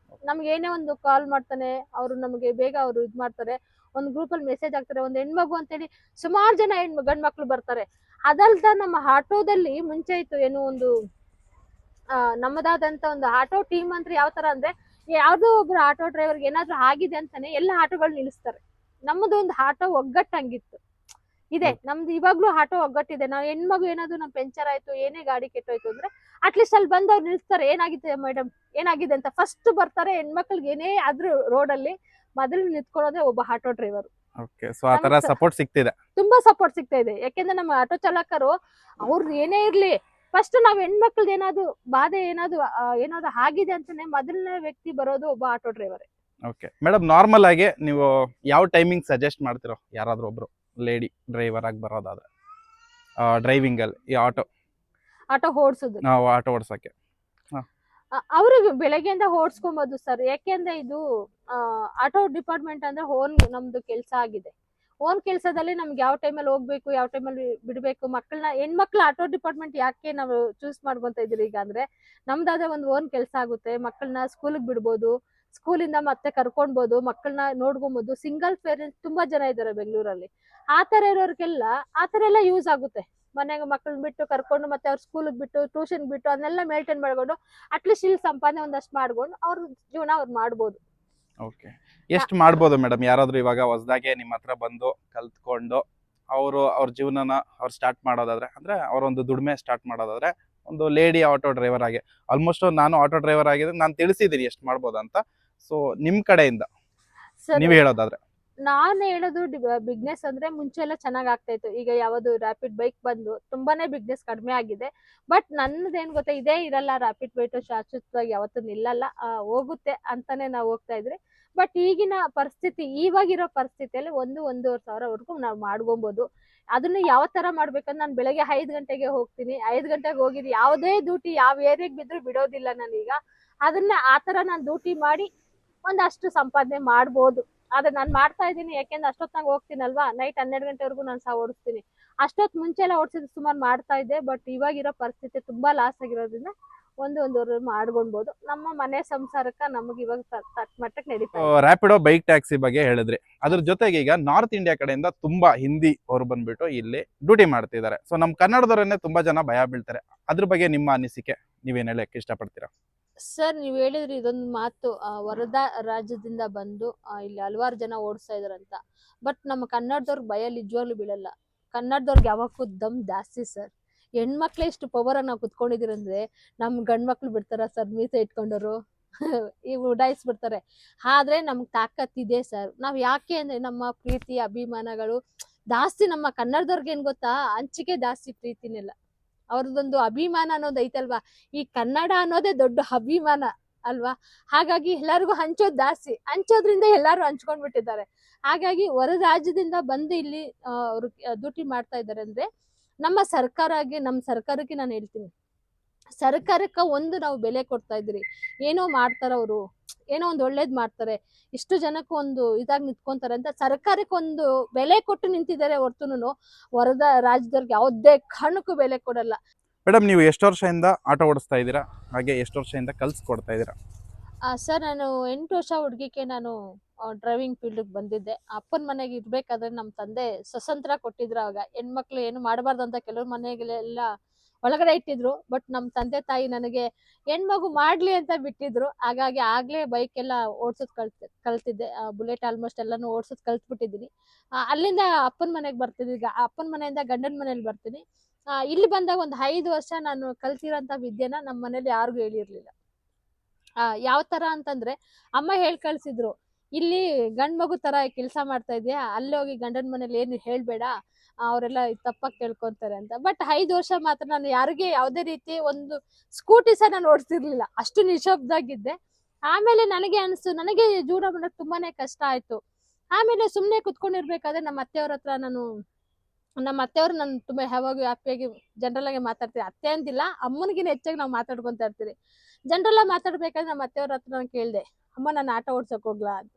ನಮ್ಗೆ ಏನೇ ಒಂದು ಕಾಲ್ ಮಾಡ್ತಾನೆ, ಅವರು ನಮಗೆ ಬೇಗ ಅವರು ಇದು ಮಾಡ್ತಾರೆ. ಒಂದು ಗ್ರೂಪಲ್ಲಿ ಮೆಸೇಜ್ ಹಾಕ್ತಾರೆ, ಒಂದು ಹೆಣ್ಮಗು ಅಂತೇಳಿ ಸುಮಾರು ಜನ ಗಂಡ್ಮಕ್ಳು ಬರ್ತಾರೆ. ಅದಲ್ದ ನಮ್ಮ ಆಟೋದಲ್ಲಿ ಮುಂಚೆ ಇತ್ತು ಏನು ಒಂದು ನಮ್ಮದಾದಂತ ಒಂದು ಆಟೋ ಟೀಮ್ ಅಂದ್ರೆ ಯಾವ ತರ ಅಂದ್ರೆ, ಯಾವ್ದೋ ಒಬ್ರು ಆಟೋ ಡ್ರೈವರ್ಗೆ ಏನಾದ್ರು ಆಗಿದೆ ಅಂತಾನೆ ಎಲ್ಲ ಆಟೋಗಳು ನಿಲ್ಲಿಸ್ತಾರೆ. ನಮ್ಮದು ಒಂದು ಆಟೋ ಒಗ್ಗಟ್ಟಂಗಿತ್ತು ಇದೆ. ನಮ್ದು ಇವಾಗ್ಲೂ ಆಟೋ ಒಗ್ಗಟ್ಟಿದೆ. ನಾವು ಹೆಣ್ಮಗು ಏನಾದ್ರು ನಮ್ ಪಂಚರ್ ಆಯ್ತು, ಏನೇ ಗಾಡಿ ಕೆಟ್ಟೋಯ್ತು ಅಂದ್ರೆ ಅಟ್ಲೀಸ್ಟ್ ಅಲ್ಲಿ ಬಂದವ್ರು ನಿಲ್ಸ್ತಾರೆ, ಏನಾಗಿದೆ ಮೇಡಮ್, ಏನಾಗಿದೆ ಅಂತ ಫಸ್ಟ್ ಬರ್ತಾರೆ. ಹೆಣ್ಮಕ್ಳಿಗೆ ಏನೇ ಆದ್ರೂ ರೋಡಲ್ಲಿ ಮೊದಲು ನಿಂತ್ಕೊಳ್ಳೋದೇ ಒಬ್ಬ ಆಟೋ ಡ್ರೈವರ್. ಓಕೆ, ಸೊ ಆ ತರ ಸಪೋರ್ಟ್ ಸಿಗ್ತಿದೆ, ತುಂಬಾ ಸಪೋರ್ಟ್ ಸಿಗ್ತಾ ಇದೆ. ಯಾಕೆಂದ್ರೆ ನಮ್ಮ ಆಟೋ ಚಾಲಕರು ಅವ್ರದ್ದು ಏನೇ ಇರ್ಲಿ, ಫಸ್ಟ್ ನಾವ್ ಹೆಣ್ಮಕ್ಳದ್ ಏನಾದ್ರು ಬಾಧೆ ಏನಾದ್ರು ಆಗಿದೆ ಅಂತಾನೆ ಮೊದಲನೇ ವ್ಯಕ್ತಿ ಬರೋದು ಒಬ್ಬ auto driver. Okay madam, normal ಆಗಿ ನೀವು ಯಾವ ಟೈಮಿಂಗ್ ಸಜೆಸ್ಟ್ ಮಾಡ್ತಿರೋ ಯಾರಾದ್ರೂ ಒಬ್ರು ಲೇಡಿ ಡ್ರೈವರ್ ಆಗಿ ಬರೋದಾದ್ರೆ ಡ್ರೈವಿಂಗ್ ಅಲ್ಲಿ ಈ ಆಟೋ ಓಡಿಸೋದು, ನಾವು ಆಟೋ ಓಡಿಸೋಕೆ? ಅವ್ರಿಗೆ ಬೆಳಗ್ಗೆಯಿಂದ ಓಡಿಸ್ಕೊಬೋದು ಸರ್. ಯಾಕೆಂದ್ರೆ ಇದು ಆಟೋ ಡಿಪಾರ್ಟ್ಮೆಂಟ್ ಅಂದ್ರೆ ನಮ್ದು ಕೆಲಸ ಆಗಿದೆ. ಓನ್ ಕೆಲಸದಲ್ಲಿ ನಮ್ಗೆ ಯಾವ ಟೈಮಲ್ಲಿ ಹೋಗ್ಬೇಕು, ಯಾವ ಟೈಮಲ್ಲಿ ಬಿಡ್ಬೇಕು, ಮಕ್ಕಳನ್ನ ಹೆಣ್ಮಕ್ಳು ಆಟೋ ಡಿಪಾರ್ಟ್ಮೆಂಟ್ ಯಾಕೆ ನಾವು ಚೂಸ್ ಮಾಡ್ಕೊಂತ ಇದೀವಿ ಈಗ ಅಂದ್ರೆ, ನಮ್ದಾದ ಒಂದು ಓನ್ ಕೆಲಸ ಆಗುತ್ತೆ. ಮಕ್ಕಳನ್ನ ಸ್ಕೂಲಿಗೆ ಬಿಡ್ಬೋದು, ಸ್ಕೂಲಿಂದ ಮತ್ತೆ ಕರ್ಕೊಳ್ಬೋದು, ಮಕ್ಕಳನ್ನ ನೋಡ್ಕೊಬೋದು. ಸಿಂಗಲ್ ಪೇರೆಂಟ್ಸ್ ತುಂಬಾ ಜನ ಇದ್ದಾರೆ ಬೆಂಗಳೂರಲ್ಲಿ. ಆ ತರ ಇರೋರ್ಗೆಲ್ಲ ಆ ತರ ಎಲ್ಲ ಯೂಸ್ ಆಗುತ್ತೆ. ಮನೆಗೆ ಮಕ್ಕಳನ್ನ ಬಿಟ್ಟು ಕರ್ಕೊಂಡು ಮತ್ತೆ ಅವ್ರ ಸ್ಕೂಲಿಗೆ ಬಿಟ್ಟು ಟ್ಯೂಷನ್ ಬಿಟ್ಟು ಅದನ್ನೆಲ್ಲ ಮೇಂಟೈನ್ ಮಾಡ್ಕೊಂಡು ಅಟ್ಲೀಸ್ಟ್ ಇಲ್ಲಿ ಸಂಪಾದನೆ ಒಂದಷ್ಟು ಮಾಡ್ಕೊಂಡು ಅವ್ರ ಜೀವನ ಅವ್ರು ಮಾಡ್ಬೋದು. ಓಕೆ, ಎಷ್ಟು ಮಾಡ್ಬೋದು ಮೇಡಮ್? ಯಾರಾದ್ರೂ ಇವಾಗ ಹೊಸದಾಗೆ ನಿಮ್ಮ ಹತ್ರ ಬಂದು ಕಲ್ತ್ಕೊಂಡು ಅವ್ರ ಜೀವನನ ಅವ್ರು ಸ್ಟಾರ್ಟ್ ಮಾಡೋದಾದ್ರೆ, ಅಂದ್ರೆ ಅವರೊಂದು ದುಡಿಮೆ ಸ್ಟಾರ್ಟ್ ಮಾಡೋದಾದ್ರೆ, ಒಂದು ಲೇಡಿ ಆಟೋ ಡ್ರೈವರ್ ಆಗಿ, ಆಲ್ಮೋಸ್ಟ್ ನಾನು ಆಟೋ ಡ್ರೈವರ್ ಆಗಿದ್ರೆ ನಾನು ತಿಳಿಸಿದ್ದೀನಿ ಎಷ್ಟು ಮಾಡ್ಬೋದು ಅಂತ. ಸೊ ನಿಮ್ ಕಡೆಯಿಂದ ನೀವ್ ಹೇಳೋದಾದ್ರೆ? ನಾನು ಹೇಳೋದು ಬಿಸ್ನೆಸ್ ಅಂದ್ರೆ ಮುಂಚೆ ಎಲ್ಲ ಚೆನ್ನಾಗ್ ಆಗ್ತಾ ಇತ್ತು. ಈಗ ಯಾವ್ದು ರ್ಯಾಪಿಡ್ ಬೈಕ್ ಬಂದು ತುಂಬಾನೇ ಬಿಸ್ನೆಸ್ ಕಡಿಮೆ ಆಗಿದೆ. ಬಟ್ ನನ್ನದೇನ್ ಗೊತ್ತಾ, ಇದೇ ಇರಲ್ಲ, ರ್ಯಾಪಿಡ್ ಬೈಕ್ ಶಾಶ್ವತವಾಗಿ ಯಾವತ್ತೂ ನಿಲ್ಲಲ್ಲ, ಹೋಗುತ್ತೆ ಅಂತಾನೆ ನಾವು ಹೋಗ್ತಾ ಇದ್ರಿ. ಬಟ್ ಈಗಿನ ಪರಿಸ್ಥಿತಿ, ಇವಾಗಿರೋ ಪರಿಸ್ಥಿತಿಯಲ್ಲಿ 1-1.5 ಸಾವಿರವರೆಗೂ ನಾವು ಮಾಡ್ಕೊಬೋದು. ಅದನ್ನ ಯಾವ ತರ ಮಾಡ್ಬೇಕಂದ್ರೆ, ನಾನು ಬೆಳಗ್ಗೆ 5 ಗಂಟೆಗೆ ಹೋಗ್ತೀನಿ. 5 ಗಂಟೆಗೆ ಹೋಗಿದ್ದು ಯಾವುದೇ ಡ್ಯೂಟಿ ಯಾವ ಏರಿಯಾಗೆ ಬಿದ್ರು ಬಿಡೋದಿಲ್ಲ ನಾನೀಗ. ಅದನ್ನ ಆ ತರ ನಾನು ಡ್ಯೂಟಿ ಮಾಡಿ ಒಂದಷ್ಟು ಸಂಪಾದನೆ ಮಾಡ್ಬೋದು. ಆದ್ರೆ ನಾನು ಮಾಡ್ತಾ ಇದ್ದೀನಿ, ಯಾಕೆಂದ್ರೆ ಅಷ್ಟೊತ್ತಾಗ ಹೋಗ್ತೀನಲ್ವಾ, ನೈಟ್ 12 ಗಂಟೆವರೆಗೂ ನಾನು ಸಹ ಓಡಿಸ್ತೀನಿ. ಅಷ್ಟೊತ್ತು ಮುಂಚೆ ಎಲ್ಲ ಓಡಿಸಿದ್ರೆ ಸುಮಾರು ಮಾಡ್ತಾ ಇದ್ದೆ. ಬಟ್ ಇವಾಗಿರೋ ಪರಿಸ್ಥಿತಿ ತುಂಬಾ ಲಾಸ್ ಆಗಿರೋದ್ರಿಂದ 1-1.5 ಮಾಡ್ಕೊಳ್ಬೋದು. ನಮ್ಮ ಮನೆ ಸಂಸಾರಕ್ಕೆ ನಮಗೆ ಇವಾಗ ಮಟ್ಟಕ್ಕೆ ನಡೀತಾ ಇದೆ. ರ್ಯಾಪಿಡೋ ಬೈಕ್ ಟ್ಯಾಕ್ಸಿ ಬಗ್ಗೆ ಹೇಳಿದ್ರಿ. ಅದ್ರ ಜೊತೆಗೆ ಈಗ ನಾರ್ತ್ ಇಂಡಿಯಾ ಕಡೆಯಿಂದ ತುಂಬಾ ಹಿಂದಿ ಅವರು ಬಂದ್ಬಿಟ್ಟು ಇಲ್ಲಿ ಡ್ಯೂಟಿ ಮಾಡ್ತಿದ್ದಾರೆ. ಸೊ ನಮ್ ಕನ್ನಡದವರನ್ನೇ ತುಂಬಾ ಜನ ಭಯ ಬೀಳ್ತಾರೆ. ಅದ್ರ ಬಗ್ಗೆ ನಿಮ್ಮ ಅನಿಸಿಕೆ ನೀವೇನ್ ಹೇಳಕ್ ಇಷ್ಟಪಡ್ತೀರಾ? ಸರ್ ನೀವ್ ಹೇಳಿದ್ರಿ ಇದೊಂದು ಮಾತು, ಹೊರದ ರಾಜ್ಯದಿಂದ ಬಂದು ಇಲ್ಲಿ ಹಲವಾರು ಜನ ಓಡಿಸ್ತಾ ಇದಾರಂತ. ಬಟ್ ನಮ್ಮ ಕನ್ನಡದವ್ರಿಗೆ ಭಯ ನಿಜವಾಗ್ಲೂ ಬೀಳಲ್ಲ. ಕನ್ನಡದವ್ರಿಗೆ ಯಾವಕ್ಕೂ ದಮ್ ಜಾಸ್ತಿ ಸರ್. ಹೆಣ್ಮಕ್ಳೇ ಇಷ್ಟು ಪವರ್ ನಾವು ಕುತ್ಕೊಂಡಿದೀರಂದ್ರೆ ನಮ್ ಗಂಡ್ ಮಕ್ಳು ಬಿಡ್ತಾರ ಸರ್ ಮೀಸೆ ಇಟ್ಕೊಂಡವ್ರು? ಈ ಉಡಾಯಿಸ್ಬಿಡ್ತಾರೆ. ಆದ್ರೆ ನಮ್ಗ್ ತಾಕತ್ತಿದೆ ಸರ್. ನಾವ್ ಯಾಕೆ ಅಂದ್ರೆ ನಮ್ಮ ಪ್ರೀತಿ ಅಭಿಮಾನಗಳು ಜಾಸ್ತಿ. ನಮ್ಮ ಕನ್ನಡದವ್ರಿಗೆ ಏನ್ ಗೊತ್ತಾ, ಹಂಚಿಕೆ ಜಾಸ್ತಿ, ಪ್ರೀತಿನೆಲ್ಲ. ಅವ್ರದ್ದೊಂದು ಅಭಿಮಾನ ಅನ್ನೋದು ಐತಲ್ವಾ, ಈ ಕನ್ನಡ ಅನ್ನೋದೇ ದೊಡ್ಡ ಅಭಿಮಾನ ಅಲ್ವಾ. ಹಾಗಾಗಿ ಎಲ್ಲರಿಗೂ ಹಂಚೋದ್ ಜಾಸ್ತಿ, ಹಂಚೋದ್ರಿಂದ ಎಲ್ಲಾರು ಹಂಚ್ಕೊಂಡ್ಬಿಟ್ಟಿದ್ದಾರೆ. ಹಾಗಾಗಿ ಹೊರ ರಾಜ್ಯದಿಂದ ಬಂದು ಇಲ್ಲಿ ಅವ್ರು ಡ್ಯೂಟಿ ಮಾಡ್ತಾ ಇದ್ದಾರೆ ಅಂದ್ರೆ ನಮ್ಮ ಸರ್ಕಾರಕ್ಕೆ ನಾನು ಹೇಳ್ತೀನಿ, ಸರ್ಕಾರಕ್ಕೆ ಒಂದು ನಾವು ಬೆಲೆ ಕೊಡ್ತಾ ಇದ್ರಿ. ಏನೋ ಮಾಡ್ತಾರ ಅವರು, ಏನೋ ಒಂದು ಒಳ್ಳೇದ್ ಮಾಡ್ತಾರೆ, ಇಷ್ಟು ಜನಕ್ಕೆ ಒಂದು ಇದಾಗಿ ನಿಂತ್ಕೊಂತಾರೆ ಅಂತ ಸರ್ಕಾರಕ್ಕೆ ಒಂದು ಬೆಲೆ ಕೊಟ್ಟು ನಿಂತಿದ್ದಾರೆ ಹೊರತುನು ಹೊರದ ರಾಜ್ಯದವ್ರಿಗೆ ಯಾವುದೇ ಕಾರಣಕ್ಕೂ ಬೆಲೆ ಕೊಡಲ್ಲ. ಮೇಡಮ್, ನೀವು ಎಷ್ಟು ವರ್ಷದಿಂದ ಆಟೋ ಓಡಿಸ್ತಾ ಇದ್ದೀರಾ, ಹಾಗೆ ಎಷ್ಟು ವರ್ಷದಿಂದ ಕಲ್ಸ್ಕೊಡ್ತಾ ಇದ್ದೀರಾ? ಸರ್ ನಾನು 8 ವರ್ಷ ಹುಡುಗಿಗೆ ನಾನು ಡ್ರೈವಿಂಗ್ ಫೀಲ್ಡ್ಗೆ ಬಂದಿದ್ದೆ. ಅಪ್ಪನ ಮನೆಗೆ ಇರ್ಬೇಕಾದ್ರೆ ನಮ್ಮ ತಂದೆ ಸ್ವತಂತ್ರ ಕೊಟ್ಟಿದ್ರು. ಆವಾಗ ಹೆಣ್ಮಕ್ಳು ಏನು ಮಾಡಬಾರ್ದು ಅಂತ ಕೆಲವ್ರ ಮನೆಗಳೆಲ್ಲ ಒಳಗಡೆ ಇಟ್ಟಿದ್ರು. ಬಟ್ ನಮ್ಮ ತಂದೆ ತಾಯಿ ನನಗೆ ಹೆಣ್ಮಗು ಮಾಡ್ಲಿ ಅಂತ ಬಿಟ್ಟಿದ್ರು. ಹಾಗಾಗಿ ಆಗ್ಲೇ ಬೈಕ್ ಎಲ್ಲ ಓಡ್ಸೋದ್ ಕಲ್ತಿದ್ದೆ. ಬುಲೆಟ್ ಆಲ್ಮೋಸ್ಟ್ ಎಲ್ಲಾನು ಓಡ್ಸೋದ್ ಕಲ್ತ್ಬಿಟ್ಟಿದ್ದೀನಿ. ಅಲ್ಲಿಂದ ಅಪ್ಪನ ಮನೆಗೆ ಬರ್ತೀನಿ. ಈಗ ಅಪ್ಪನ ಮನೆಯಿಂದ ಗಂಡನ ಮನೇಲಿ ಬರ್ತೀನಿ. ಇಲ್ಲಿ ಬಂದಾಗ ಒಂದು 5 ವರ್ಷ ನಾನು ಕಲ್ತಿರೋಂಥ ವಿದ್ಯೆನ ನಮ್ಮ ಮನೇಲಿ ಯಾರಿಗೂ ಹೇಳಿರ್ಲಿಲ್ಲ. ಯಾವ ತರ ಅಂತಂದ್ರೆ ಅಮ್ಮ ಹೇಳ್ ಕಳ್ಸಿದ್ರು, ಇಲ್ಲಿ ಗಂಡ್ ಮಗು ತರ ಕೆಲ್ಸ ಮಾಡ್ತಾ ಇದೀಯಾ, ಅಲ್ಲಿ ಹೋಗಿ ಗಂಡನ ಮನೇಲಿ ಏನು ಹೇಳ್ಬೇಡ, ಅವರೆಲ್ಲ ತಪ್ಪಾಗಿ ತಿಳ್ಕೊಂತಾರೆ ಅಂತ. ಬಟ್ 5 ವರ್ಷ ಮಾತ್ರ ನಾನು ಯಾರಿಗೆ ಯಾವುದೇ ರೀತಿ ಒಂದು ಸ್ಕೂಟಿ ಸಹ ನಾನು ಓಡಿಸ್ತಿರ್ಲಿಲ್ಲ, ಅಷ್ಟು ನಿಶಬ್ದಾಗಿದ್ದೆ. ಆಮೇಲೆ ನನಗೆ ಅನಿಸ್ತು, ನನಗೆ ಜೀವನ ಮಾಡೋಕೆ ತುಂಬಾನೇ ಕಷ್ಟ ಆಯ್ತು. ಆಮೇಲೆ ಸುಮ್ನೆ ಕುತ್ಕೊಂಡಿರ್ಬೇಕಾದ್ರೆ ನಮ್ಮ ಅತ್ತೆಯವರು ನನ್ ತುಂಬಾ ಯಾವಾಗ ಹ್ಯಾಪಿಯಾಗಿ ಜನರಲ್ ಆಗಿ ಮಾತಾಡ್ತೀವಿ. ಅತ್ತೆ ಅಂತಿಲ್ಲ, ಅಮ್ಮನಿಗಿನ ಹೆಚ್ಚಾಗಿ ನಾವು ಮಾತಾಡ್ಕೊಂತ ಇರ್ತೀವಿ. ಜನರಲ್ ಆಗಿ ಮಾತಾಡ್ಬೇಕಾದ್ರೆ ನಮ್ಮ ಅತ್ತೆಯವ್ರ ಹತ್ರ ನಾನು ಕೇಳ್ದೆ, ಅಮ್ಮ ನಾನು ಆಟ ಓಡ್ಸಕ್ ಹೋಗ್ಲಾ ಅಂತ.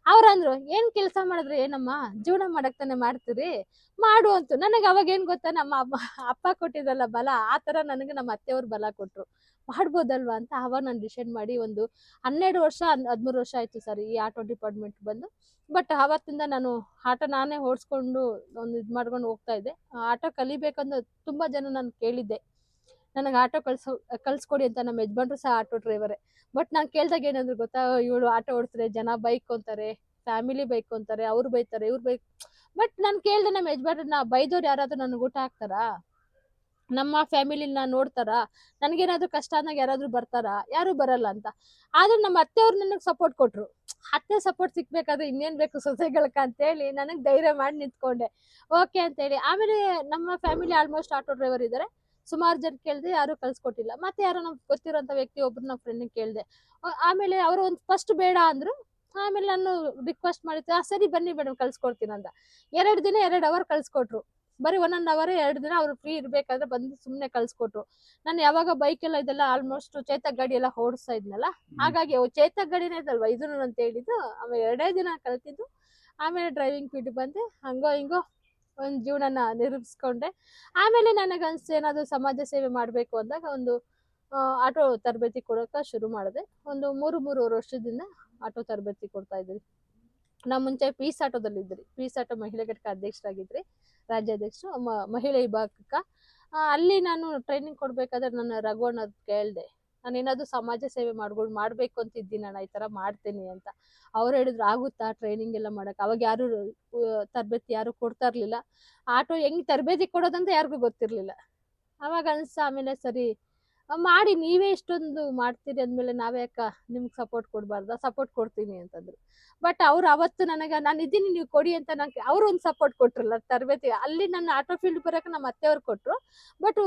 ಅವ್ರಂದ್ರು, ಏನ್ ಕೆಲಸ ಮಾಡಿದ್ರೆ ಏನಮ್ಮ, ಜೀವನ ಮಾಡಕ್ ತಾನೆ ಮಾಡ್ತೀರಿ, ಮಾಡು ಅಂತ. ನನಗೆ ಅವಾಗ ಏನ್ ಗೊತ್ತಾ, ನಮ್ಮ ಅಪ್ಪ ಕೊಟ್ಟಿದ್ರಲ್ಲ ಬಲ, ಆ ತರ ನನಗೆ ನಮ್ಮ ಅತ್ತೆಯವ್ರು ಬಲ ಕೊಟ್ರು, ಮಾಡ್ಬೋದಲ್ವಾ ಅಂತ. ಅವಾಗ ನಾನು ಡಿಸೈಡ್ ಮಾಡಿ ಒಂದು 12 ವರ್ಷ 13 ವರ್ಷ ಆಯ್ತು ಸರ್ ಈ ಆಟೋ ಡಿಪಾರ್ಟ್ಮೆಂಟ್ ಬಂದು. ಬಟ್ ಅವತ್ತಿಂದ ನಾನು ಆಟೋ ನಾನೇ ಓಡಿಸ್ಕೊಂಡು ಒಂದು ಇದ್ ಮಾಡ್ಕೊಂಡು ಹೋಗ್ತಾ ಇದ್ದೆ. ಆಟೋ ಕಲಿಬೇಕಂದ್ರೆ ತುಂಬಾ ಜನ ನಾನು ಕೇಳಿದ್ದೆ, ನನಗೆ ಆಟೋ ಕಳ್ಸ್ಕೊಡಿ ಅಂತ. ನಮ್ಮ ಯಜಮಾನ್ರು ಸಹ ಆಟೋ ಡ್ರೈವರೇ. ಬಟ್ ನಾನು ಕೇಳ್ದಾಗ ಏನಂದ್ರು ಗೊತ್ತಾ, ಇವಳು ಆಟೋ ಓಡಿಸಿದ್ರೆ ಜನ ಬೈಕ್ ಅಂತಾರೆ, ಫ್ಯಾಮಿಲಿ ಬೈಕ್ ಅಂತಾರೆ, ಅವ್ರು ಬೈತಾರೆ, ಇವ್ರು ಬೈಕ್. ಬಟ್ ನಾನು ಕೇಳ್ದೆ ನಮ್ಮ ಯಜಮಾನ್ರನ್ನ, ಬೈದವ್ರು ಯಾರಾದ್ರೂ ನನಗೆ ಊಟ ಹಾಕ್ತಾರಾ, ನಮ್ಮ ಫ್ಯಾಮಿಲಿನ ನೋಡ್ತಾರಾ, ನನ್ಗೇನಾದ್ರು ಕಷ್ಟ ಅಂದಾಗ ಯಾರಾದ್ರೂ ಬರ್ತಾರಾ, ಯಾರು ಬರಲ್ಲ ಅಂತ. ಆದ್ರೆ ನಮ್ಮ ಅತ್ತೆಯವ್ರು ನನಗೆ ಸಪೋರ್ಟ್ ಕೊಟ್ರು. ಅತ್ತೆ ಸಪೋರ್ಟ್ ಸಿಕ್ಬೇಕಾದ್ರೆ ಇನ್ನೇನ್ ಬೇಕು ಸೊಸೆಗಳಕ್ಕ ಅಂತೇಳಿ ನನಗ್ ಧೈರ್ಯ ಮಾಡಿ ನಿಂತ್ಕೊಂಡೆ. ಓಕೆ ಅಂತೇಳಿ ಆಮೇಲೆ ನಮ್ಮ ಫ್ಯಾಮಿಲಿ ಆಲ್ಮೋಸ್ಟ್ ಆಟೋ ಡ್ರೈವರ್ ಇದ್ದಾರೆ. ಸುಮಾರು ಜನ ಕೇಳಿದೆ, ಯಾರು ಕಳ್ಸಿಕೊಟ್ಟಿಲ್ಲ. ಮತ್ತೆ ಯಾರೋ ನಮ್ಗೆ ಗೊತ್ತಿರೋಂಥ ವ್ಯಕ್ತಿ ಒಬ್ರು ನಮ್ಮ ಫ್ರೆಂಡಿಗೆ ಕೇಳಿದೆ. ಆಮೇಲೆ ಅವರು ಒಂದು ಫಸ್ಟ್ ಬೇಡ ಅಂದ್ರು. ಆಮೇಲೆ ನಾನು ರಿಕ್ವೆಸ್ಟ್ ಮಾಡಿದ್ದೆ, ಸರಿ ಬನ್ನಿ ಮೇಡಮ್ ಕಳ್ಸ್ಕೊಡ್ತೀನಿ ಅಂತ. 2 ದಿನ 2 ಅವರ್ ಕಳ್ಸ್ಕೊಟ್ರು. ಬರೀ 1 ಅವರ್ 2 ದಿನ ಅವ್ರು ಫ್ರೀ ಇರ್ಬೇಕಾದ್ರೆ ಬಂದು ಸುಮ್ನೆ ಕಳ್ಸ್ಕೊಟ್ರು. ನಾನು ಯಾವಾಗ ಬೈಕ್ ಎಲ್ಲ ಇದೆಲ್ಲ ಆಲ್ಮೋಸ್ಟ್ ಚೇತಕ್ ಗಾಡಿ ಎಲ್ಲ ಓಡಿಸ್ತಾ ಇದ್ನಲ್ಲ, ಹಾಗಾಗಿ ಚೇತಕ್ ಗಾಡಿನೇ ಇದಲ್ವಾ ಇದನ್ನು ಅಂತ ಹೇಳಿದ್ದು. ಆಮೇಲೆ 2 ದಿನ ಕಲ್ತಿದ್ದು. ಆಮೇಲೆ ಡ್ರೈವಿಂಗ್ ಫೀಲ್ಡ್ ಬಂದೆ. ಹಂಗೋ ಹಿಂಗೋ ಒಂದು ಜೀವನನ ನಿರ್ಮಿಸ್ಕೊಂಡೆ. ಆಮೇಲೆ ನನಗೆ ಅನ್ಸ್ತು, ಏನಾದ್ರು ಸಮಾಜ ಸೇವೆ ಮಾಡಬೇಕು ಅಂದಾಗ ಒಂದು ಆಟೋ ತರಬೇತಿ ಕೊಡೋಕೆ ಶುರು ಮಾಡಿದೆ. ಒಂದು 3 ವರ್ಷದಿಂದ ಆಟೋ ತರಬೇತಿ ಕೊಡ್ತಾ ಇದ್ರಿ. ನಾ ಮುಂಚೆ ಪೀಸ್ ಆಟೋದಲ್ಲಿ ಇದ್ರಿ. ಪೀಸ್ ಆಟೋ ಮಹಿಳಾ ಘಟಕ ಅಧ್ಯಕ್ಷರಾಗಿದ್ರಿ, ರಾಜ್ಯಾಧ್ಯಕ್ಷರು ಮಹಿಳಾ ವಿಭಾಗಕ್ಕೆ. ಅಲ್ಲಿ ನಾನು ಟ್ರೈನಿಂಗ್ ಕೊಡ್ಬೇಕಾದ್ರೆ ನನ್ನ ರಘುವಣ್ಣ ಕೇಳ್ದೆ, ನಾನು ಏನಾದ್ರು ಸಮಾಜ ಸೇವೆ ಮಾಡ್ಬೇಕು ಅಂತ ಇದ್ದೀನಿ ಅಣ್ಣ, ಈ ತರ ಮಾಡ್ತೀನಿ ಅಂತ. ಅವ್ರು ಹೇಳಿದ್ರು, ಆಗುತ್ತಾ ಟ್ರೈನಿಂಗ್ ಎಲ್ಲ ಮಾಡಕ್? ಅವಾಗ ಯಾರು ತರಬೇತಿ ಯಾರು ಕೊಡ್ತಾ ಇರ್ಲಿಲ್ಲ. ಆಟೋ ಹೆಂಗ್ ತರಬೇತಿ ಕೊಡೋದಂತ ಯಾರಿಗೂ ಗೊತ್ತಿರ್ಲಿಲ್ಲ. ಅವಾಗ ಅನ್ಸ, ಆಮೇಲೆ ಸರಿ ಮಾಡಿ, ನೀವೇ ಇಷ್ಟೊಂದು ಮಾಡ್ತೀರಿ ಅಂದ್ಮೇಲೆ ನಾವ್ಯಾಕ ನಿಮ್ಗೆ ಸಪೋರ್ಟ್ ಕೊಡ್ಬಾರ್ದ? ಸಪೋರ್ಟ್ ಕೊಡ್ತೀನಿ ಅಂತಂದ್ರು. ಬಟ್ ಅವ್ರು ಅವತ್ತು ನನಗೆ, ನಾನು ಇದ್ದೀನಿ ನೀವು ಕೊಡಿ ಅಂತ ನಂಗೆ ಅವ್ರು ಒಂದು ಸಪೋರ್ಟ್ ಕೊಟ್ರಲ್ಲ ತರಬೇತಿ. ಅಲ್ಲಿ ನನ್ನ ಆಟೋ ಫೀಲ್ಡ್ ಬರೋಕೆ ನಮ್ಮ ಅತ್ತೆಯವ್ರು ಕೊಟ್ರು. ಬಟ್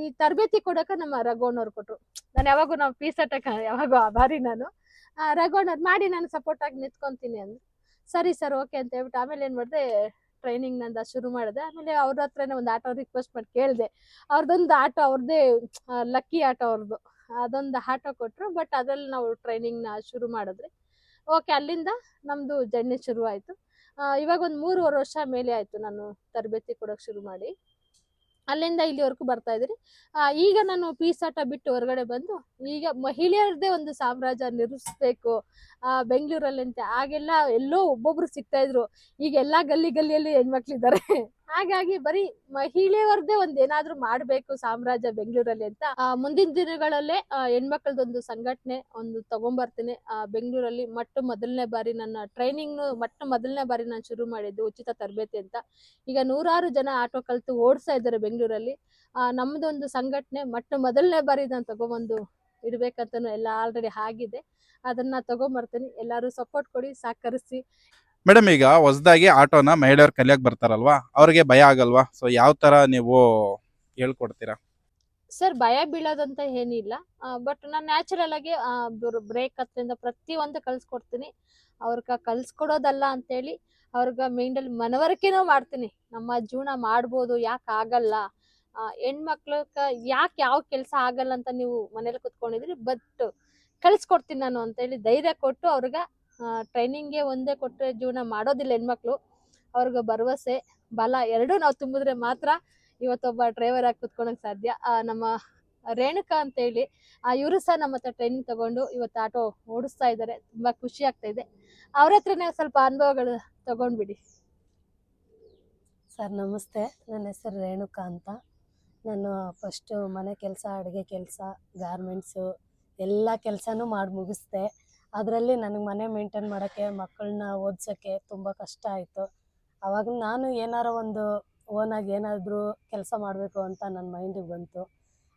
ಈ ತರಬೇತಿ ಕೊಡೋಕೆ ನಮ್ಮ ರಘುವಣ್ಣವ್ರು ಕೊಟ್ರು. ನಾನು ಯಾವಾಗೂ ನಾವು ಪೀಸ್ ಆಟಕ್ಕೆ ಯಾವಾಗೂ ಆಭಾರಿ ನಾನು. ರಘುವಣ್ಣವ್ರು ಮಾಡಿ ನಾನು ಸಪೋರ್ಟ್ ಆಗಿ ನಿಂತ್ಕೊಂತೀನಿ ಅಂದ್ರು. ಸರಿ ಸರ್ ಓಕೆ ಅಂತ ಹೇಳ್ಬಿಟ್ಟು ಆಮೇಲೆ ಏನು ಮಾಡಿದೆ, ಟ್ರೈನಿಂಗ್ ನಂದು ಶುರು ಮಾಡಿದೆ. ಆಮೇಲೆ ಅವ್ರ ಹತ್ರನೇ ಒಂದು ಆಟೋ ರಿಕ್ವೆಸ್ಟ್ ಮಾಡಿ ಕೇಳಿದೆ. ಅವ್ರದ್ದೊಂದು ಆಟೋ, ಅವ್ರದ್ದೇ ಲಕ್ಕಿ ಆಟೋ ಅವ್ರದ್ದು, ಅದೊಂದು ಆಟೋ ಕೊಟ್ಟರು. ಬಟ್ ಅದ್ರಲ್ಲಿ ನಾವು ಟ್ರೈನಿಂಗ್ನ ಶುರು ಮಾಡಿದ್ರಿ. ಓಕೆ, ಅಲ್ಲಿಂದ ನಮ್ಮದು ಜರ್ನಿ ಶುರು ಆಯಿತು. ಇವಾಗ ಒಂದು 3 ವರ್ಷ ಮೇಲೆ ಆಯಿತು ನಾನು ತರಬೇತಿ ಕೊಡೋಕೆ ಶುರು ಮಾಡಿ. ಅಲ್ಲಿಂದ ಇಲ್ಲಿವರೆಗೂ ಬರ್ತಾ ಇದ್ರಿ. ಈಗ ನಾನು ಪೀಸ್ ಆಟ ಬಿಟ್ಟು ಹೊರಗಡೆ ಬಂದು ಈಗ ಮಹಿಳೆಯರದೇ ಒಂದು ಸಾಮ್ರಾಜ್ಯ ನಿರ್ಮಿಸ್ಬೇಕು ಬೆಂಗಳೂರಲ್ಲಿ ಅಂತ. ಆಗೆಲ್ಲ ಎಲ್ಲೋ ಒಬ್ಬೊಬ್ರು ಸಿಗ್ತಾ ಇದ್ರು, ಈಗ ಎಲ್ಲಾ ಗಲ್ಲಿಯಲ್ಲಿ ಹೆಣ್ಮಕ್ಳಿದ್ದಾರೆ. ಹಾಗಾಗಿ ಬರೀ ಮಹಿಳೆಯರದ್ದೇ ಒಂದ್ ಏನಾದ್ರೂ ಮಾಡ್ಬೇಕು ಸಾಮ್ರಾಜ್ಯ ಬೆಂಗಳೂರಲ್ಲಿ ಅಂತ ಮುಂದಿನ ದಿನಗಳಲ್ಲೇ ಹೆಣ್ಮಕ್ಳದೊಂದು ಸಂಘಟನೆ ಒಂದು ತಗೊಂಡ್ಬರ್ತೀನಿ. ಬೆಂಗಳೂರಲ್ಲಿ ಮೊದಲನೇ ಬಾರಿ ನನ್ನ ಟ್ರೈನಿಂಗ್ ಮೊದಲನೇ ಬಾರಿ ನಾನು ಶುರು ಮಾಡಿದ್ದು ಉಚಿತ ತರಬೇತಿ ಅಂತ. ಈಗ ನೂರಾರು ಜನ ಆಟೋ ಕಲ್ತು ಓಡಿಸ್ತಾ ಇದ್ದಾರೆ ಬೆಂಗಳೂರಲ್ಲಿ. ನಮ್ದೊಂದು ಸಂಘಟನೆ ಮೊದಲನೇ ಬಾರಿ ನಾನು ತಗೊಂಬಂದು ಇಡ್ಬೇಕಂತನೂ ಎಲ್ಲ ಆಲ್ರೆಡಿ ಆಗಿದೆ. ಅದನ್ನ ತಗೊಂಬರ್ತೀನಿ. ಎಲ್ಲರೂ ಸಪೋರ್ಟ್ ಕೊಡಿ, ಸಹಕರಿಸಿ. ಮೇಡಮ್, ಈಗ ಹೊಸದಾಗಿ ಆಟೋನ ಮಹಿಳೆಯರು ಕಲಿಯಕ್ ಬರ್ತಾರಲ್ವಾ, ಅವ್ರಿಗೆ ಭಯ ಆಗಲ್ವಾ? ಸೊ ಯಾವ ತರ ನೀವು ಹೇಳ್ಕೊಡ್ತೀರಾ? ಸರ್, ಭಯ ಬೀಳೋದಂತ ಏನಿಲ್ಲ. ಬಟ್ ನಾನು ನ್ಯಾಚುರಲ್ ಆಗಿ ಬ್ರೇಕ್ ಹತ್ತರಿಂದ ಪ್ರತಿಯೊಂದು ಕಲ್ಸ್ಕೊಡ್ತೀನಿ. ಅವ್ರಿಗೆ ಕಲ್ಸ್ಕೊಡೋದಲ್ಲ ಅಂತೇಳಿ ಅವ್ರಿಗೆ ಮೈಂಡಲ್ಲಿ ಮನವರಿಕೆನೂ ಮಾಡ್ತೀನಿ. ನಮ್ಮ ಜೀವನ ಮಾಡ್ಬೋದು, ಯಾಕೆ ಆಗಲ್ಲ, ಹೆಣ್ಮಕ್ಳಕ್ಕ ಯಾಕೆ ಯಾವ ಕೆಲಸ ಆಗಲ್ಲ ಅಂತ ನೀವು ಮನೇಲಿ ಕುತ್ಕೊಂಡಿದ್ರಿ, ಬಟ್ ಕಲ್ಸ್ಕೊಡ್ತೀನಿ ನಾನು ಅಂತೇಳಿ ಧೈರ್ಯ ಕೊಟ್ಟು ಅವ್ರಿಗೆ ಟ್ರೈನಿಂಗ್ಗೆ ಒಂದೇ ಕೊಟ್ಟರೆ ಜೀವನ ಮಾಡೋದಿಲ್ಲ ಹೆಣ್ಮಕ್ಳು. ಅವ್ರಿಗೆ ಭರವಸೆ ಬಲ ಎರಡೂ ನಾವು ತುಂಬಿದ್ರೆ ಮಾತ್ರ ಇವತ್ತೊಬ್ಬ ಡ್ರೈವರ್ ಆಗಿ ಕುತ್ಕೊಳಕ್ ಸಾಧ್ಯ. ನಮ್ಮ ರೇಣುಕಾ ಅಂತ ಹೇಳಿ ಇವರು ಸಹ ನಮ್ಮ ಹತ್ರ ಟ್ರೈನಿಂಗ್ ತಗೊಂಡು ಇವತ್ತು ಆಟೋ ಓಡಿಸ್ತಾ ಇದ್ದಾರೆ. ತುಂಬಾ ಖುಷಿ ಆಗ್ತಾ ಇದೆ. ಅವ್ರ ಹತ್ರನೇ ಸ್ವಲ್ಪ ಅನುಭವಗಳು ತಗೊಂಡ್ಬಿಡಿ. ಸರ್ ನಮಸ್ತೆ, ನನ್ನ ಹೆಸರು ರೇಣುಕಾ ಅಂತ. ನಾನು ಫಸ್ಟು ಮನೆ ಕೆಲಸ, ಅಡುಗೆ ಕೆಲಸ, ಗಾರ್ಮೆಂಟ್ಸು ಎಲ್ಲ ಕೆಲಸನೂ ಮಾಡಿ ಮುಗಿಸ್ದೆ. ಅದರಲ್ಲಿ ನನಗೆ ಮನೆ ಮೇಂಟೈನ್ ಮಾಡೋಕ್ಕೆ, ಮಕ್ಕಳನ್ನ ಓದಿಸೋಕ್ಕೆ ತುಂಬ ಕಷ್ಟ ಆಯಿತು. ಆವಾಗ ನಾನು ಏನಾರ ಒಂದು ಓನಾಗಿ ಏನಾದರೂ ಕೆಲಸ ಮಾಡಬೇಕು ಅಂತ ನನ್ನ ಮೈಂಡಿಗೆ ಬಂತು.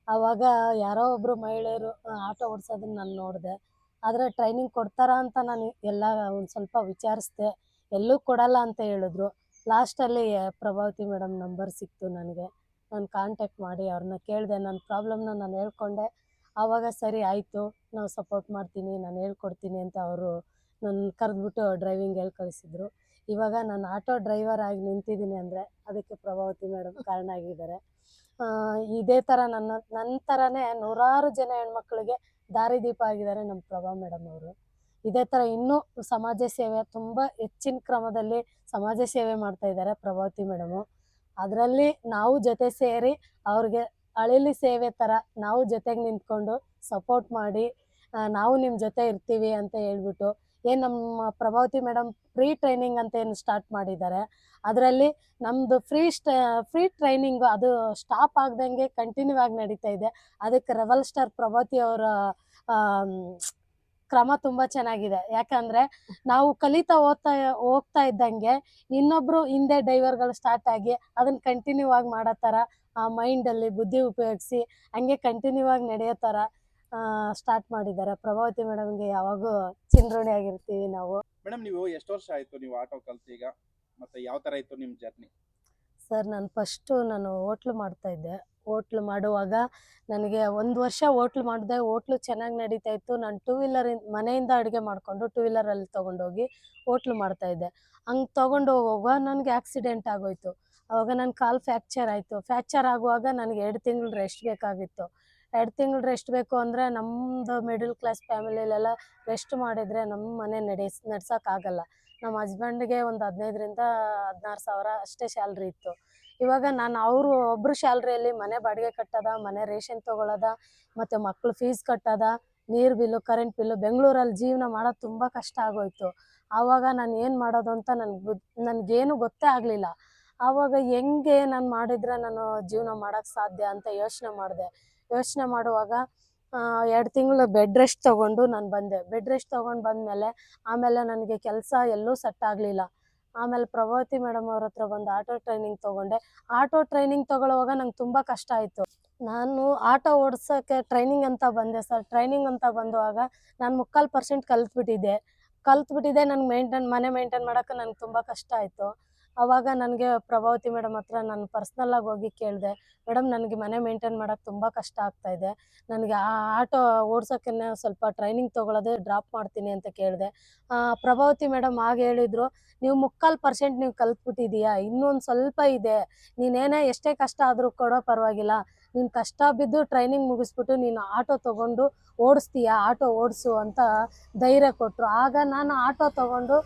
ಆವಾಗ ಯಾರೋ ಒಬ್ಬರು ಮಹಿಳೆಯರು ಆಟೋ ಓಡಿಸೋದನ್ನ ನಾನು ನೋಡಿದೆ. ಆದರೆ ಟ್ರೈನಿಂಗ್ ಕೊಡ್ತಾರಾ ಅಂತ ನಾನು ಎಲ್ಲ ಒಂದು ಸ್ವಲ್ಪ ವಿಚಾರಿಸಿದೆ. ಎಲ್ಲೂ ಕೊಡಲ್ಲ ಅಂತ ಹೇಳಿದ್ರು. ಲಾಸ್ಟಲ್ಲಿ ಪ್ರಭಾವತಿ ಮೇಡಮ್ ನಂಬರ್ ಸಿಕ್ತು ನನಗೆ. ನಾನು ಕಾಂಟ್ಯಾಕ್ಟ್ ಮಾಡಿ ಅವ್ರನ್ನ ಕೇಳಿದೆ, ನನ್ನ ಪ್ರಾಬ್ಲಮ್ನ ನಾನು ಹೇಳ್ಕೊಂಡೆ. ಆವಾಗ ಸರಿ ಆಯಿತು, ನಾವು ಸಪೋರ್ಟ್ ಮಾಡ್ತೀನಿ, ನಾನು ಹೇಳ್ಕೊಡ್ತೀನಿ ಅಂತ ಅವರು ನನ್ನ ಕರೆದ್ಬಿಟ್ಟು ಡ್ರೈವಿಂಗ್ ಹೇಳಿ ಕಳಿಸಿದ್ರು. ಇವಾಗ ನಾನು ಆಟೋ ಡ್ರೈವರ್ ಆಗಿ ನಿಂತಿದ್ದೀನಿ ಅಂದರೆ ಅದಕ್ಕೆ ಪ್ರಭಾವತಿ ಮೇಡಮ್ ಕಾರಣ ಆಗಿದ್ದಾರೆ. ಇದೇ ಥರ ನನ್ನ ಥರನೇ ನೂರಾರು ಜನ ಹೆಣ್ಮಕ್ಳಿಗೆ ದಾರಿದೀಪ ಆಗಿದ್ದಾರೆ ನಮ್ಮ ಪ್ರಭಾ ಮೇಡಮ್ ಅವರು. ಇದೇ ಥರ ಇನ್ನೂ ಸಮಾಜ ಸೇವೆ ತುಂಬ ಹೆಚ್ಚಿನ ಕ್ರಮದಲ್ಲಿ ಸಮಾಜ ಸೇವೆ ಮಾಡ್ತಾ ಇದ್ದಾರೆ ಪ್ರಭಾವತಿ ಮೇಡಮು. ಅದರಲ್ಲಿ ನಾವು ಜೊತೆ ಸೇರಿ ಅವ್ರಿಗೆ ಅಳಿಲಿ ಸೇವೆ ಥರ ನಾವು ಜೊತೆಗೆ ನಿಂತ್ಕೊಂಡು ಸಪೋರ್ಟ್ ಮಾಡಿ ನಾವು ನಿಮ್ಮ ಜೊತೆ ಇರ್ತೀವಿ ಅಂತ ಹೇಳ್ಬಿಟ್ಟು ಏನು ನಮ್ಮ ಪ್ರಭಾವತಿ ಮೇಡಮ್ ಫ್ರೀ ಟ್ರೈನಿಂಗ್ ಅಂತ ಏನು ಸ್ಟಾರ್ಟ್ ಮಾಡಿದ್ದಾರೆ. ಅದರಲ್ಲಿ ನಮ್ಮದು ಫ್ರೀ ಟ್ರೈನಿಂಗು ಅದು ಸ್ಟಾಪ್ ಆಗ್ದಂಗೆ ಕಂಟಿನ್ಯೂ ಆಗಿ ನಡೀತಾ ಇದೆ. ಅದಕ್ಕೆ ರೆಬಲ್ ಸ್ಟಾರ್ ಪ್ರಭಾವತಿ ಅವರ ಕ್ರಮ ತುಂಬ ಚೆನ್ನಾಗಿದೆ. ಯಾಕಂದರೆ ನಾವು ಕಲಿತಾ ಹೋಗ್ತಾ ಇದ್ದಂಗೆ ಇನ್ನೊಬ್ಬರು ಹಿಂದೆ ಡೈವರ್ಗಳು ಸ್ಟಾರ್ಟ್ ಆಗಿ ಅದನ್ನು ಕಂಟಿನ್ಯೂ ಆಗಿ ಮಾಡೋ ಥರ ಆ ಮೈಂಡಲ್ಲಿ ಬುದ್ಧಿ ಉಪಯೋಗಿಸಿ ಹಂಗೆ ಕಂಟಿನ್ಯೂ ಆಗಿ ನಡೆಯೋ ಥರ ಸ್ಟಾರ್ಟ್ ಮಾಡಿದ್ದಾರೆ. ಪ್ರಭಾವತಿ ಮೇಡಮ್ಗೆ ಯಾವಾಗೂ ಚಿರಋಣಿ ಆಗಿರ್ತೀವಿ ನಾವು. ಮೇಡಮ್, ನೀವು ಎಷ್ಟು ವರ್ಷ ಆಯ್ತು ನೀವು ಆಟೋ ಕಲ್ತು ಈಗ, ಮತ್ತೆ ಯಾವ ತರ ಇತ್ತು ನಿಮ್ಮ ಜರ್ನಿ? ಸರ್, ನಾನು ಹೋಟ್ಲು ಮಾಡ್ತಾಯಿದ್ದೆ. ಹೋಟ್ಲು ಮಾಡುವಾಗ ನನಗೆ 1 ವರ್ಷ ಹೋಟ್ಲು ಮಾಡಿದೆ. ಹೋಟ್ಲು ಚೆನ್ನಾಗಿ ನಡೀತಾ ಇತ್ತು. ನಾನು ಮನೆಯಿಂದ ಅಡುಗೆ ಮಾಡಿಕೊಂಡು 2 ವೀಲರಲ್ಲಿ ತೊಗೊಂಡೋಗಿ ಹೋಟ್ಲು ಮಾಡ್ತಾಯಿದ್ದೆ. ಹಂಗೆ ತೊಗೊಂಡು ಹೋಗುವಾಗ ನನಗೆ ಆಕ್ಸಿಡೆಂಟ್ ಆಗೋಯ್ತು. ಆವಾಗ ನನ್ನ ಕಾಲು ಫ್ರ್ಯಾಕ್ಚರ್ ಆಯಿತು. ಫ್ರ್ಯಾಕ್ಚರ್ ಆಗುವಾಗ ನನಗೆ 2 ತಿಂಗಳು ರೆಸ್ಟ್ ಬೇಕಾಗಿತ್ತು. 2 ತಿಂಗಳು ರೆಸ್ಟ್ ಬೇಕು ಅಂದರೆ ನಮ್ಮದು ಮಿಡಲ್ ಕ್ಲಾಸ್ ಫ್ಯಾಮಿಲಿಲೆಲ್ಲ ರೆಸ್ಟ್ ಮಾಡಿದರೆ ನಮ್ಮ ಮನೆ ನಡ್ಸೋಕ್ಕಾಗಲ್ಲ. ನಮ್ಮ ಹಸ್ಬೆಂಡ್ಗೆ ಒಂದು 15,000 ರಿಂದ 16,000 ಅಷ್ಟೇ ಸ್ಯಾಲ್ರಿ ಇತ್ತು. ಇವಾಗ ನಾನು ಅವರು ಒಬ್ಬರು ಸ್ಯಾಲ್ರಿಯಲ್ಲಿ ಮನೆ ಬಾಡಿಗೆ ಕಟ್ಟೋದ, ಮನೆ ರೇಷನ್ ತೊಗೊಳ್ಳೋದ, ಮತ್ತು ಮಕ್ಳು ಫೀಸ್ ಕಟ್ಟೋದ, ನೀರು ಬಿಲ್ಲು, ಕರೆಂಟ್ ಬಿಲ್ಲು, ಬೆಂಗಳೂರಲ್ಲಿ ಜೀವನ ಮಾಡೋದು ತುಂಬ ಕಷ್ಟ ಆಗೋಯ್ತು. ಆವಾಗ ನಾನು ಏನು ಮಾಡೋದು ಅಂತ ನನಗೇನು ಗೊತ್ತೇ ಆಗಲಿಲ್ಲ. ಆವಾಗ ಹೆಂಗೆ ನಾನು ಮಾಡಿದರೆ ನಾನು ಜೀವನ ಮಾಡೋಕ್ಕೆ ಸಾಧ್ಯ ಅಂತ ಯೋಚನೆ ಮಾಡುವಾಗ 2 ತಿಂಗಳು ಬೆಡ್ ರೆಸ್ಟ್ ತೊಗೊಂಡು ನಾನು ಬಂದೆ. ಬೆಡ್ ರೆಸ್ಟ್ ತೊಗೊಂಡು ಬಂದಮೇಲೆ ಆಮೇಲೆ ನನಗೆ ಕೆಲಸ ಎಲ್ಲೂ ಸೆಟ್ ಆಗಲಿಲ್ಲ. ಆಮೇಲೆ ಪ್ರಭಾವತಿ ಮೇಡಮ್ ಅವ್ರ ಹತ್ರ ಬಂದು ಆಟೋ ಟ್ರೈನಿಂಗ್ ತೊಗೊಂಡೆ. ಆಟೋ ಟ್ರೈನಿಂಗ್ ತೊಗೊಳ್ಳುವಾಗ ನಂಗೆ ತುಂಬ ಕಷ್ಟ ಆಯಿತು. ನಾನು ಆಟೋ ಓಡಿಸೋಕ್ಕೆ ಟ್ರೈನಿಂಗ್ ಅಂತ ಬಂದೆ ಸರ್. ಟ್ರೈನಿಂಗ್ ಅಂತ ಬಂದುವಾಗ ನಾನು 3/4% ಕಲ್ತ್ಬಿಟ್ಟಿದ್ದೆ. ನನಗೆ ಮನೆ ಮೇಂಟೈನ್ ಮಾಡೋಕ್ಕೆ ನನಗೆ ತುಂಬ ಕಷ್ಟ ಆಯಿತು. ಆವಾಗ ನನಗೆ ಪ್ರಭಾವತಿ ಮೇಡಮ್ ಹತ್ರ ನಾನು ಪರ್ಸ್ನಲ್ಲಾಗಿ ಹೋಗಿ ಕೇಳಿದೆ, ಮೇಡಮ್ ನನಗೆ ಮನೆ ಮೇಂಟೈನ್ ಮಾಡೋಕ್ಕೆ ತುಂಬ ಕಷ್ಟ ಆಗ್ತಾಯಿದೆ, ನನಗೆ ಆಟೋ ಓಡ್ಸೋಕ್ಕೆ ಸ್ವಲ್ಪ ಟ್ರೈನಿಂಗ್ ತೊಗೊಳ್ಳೋದೇ ಡ್ರಾಪ್ ಮಾಡ್ತೀನಿ ಅಂತ ಕೇಳಿದೆ. ಪ್ರಭಾವತಿ ಮೇಡಮ್ ಆಗ ಹೇಳಿದರು, ನೀವು 3/4% ನೀವು ಕಲ್ತ್ಬಿಟ್ಟಿದ್ದೀಯಾ, ಇನ್ನೊಂದು ಸ್ವಲ್ಪ ಇದೆ, ನೀನೇನೇ ಎಷ್ಟೇ ಕಷ್ಟ ಆದರೂ ಕೊಡೋ ಪರವಾಗಿಲ್ಲ, ನೀನು ಕಷ್ಟ ಬಿದ್ದು ಟ್ರೈನಿಂಗ್ ಮುಗಿಸ್ಬಿಟ್ಟು ನೀನು ಆಟೋ ತೊಗೊಂಡು ಓಡಿಸ್ತೀಯಾ, ಆಟೋ ಓಡಿಸು ಅಂತ ಧೈರ್ಯ ಕೊಟ್ಟರು. ಆಗ ನಾನು ಆಟೋ ತೊಗೊಂಡು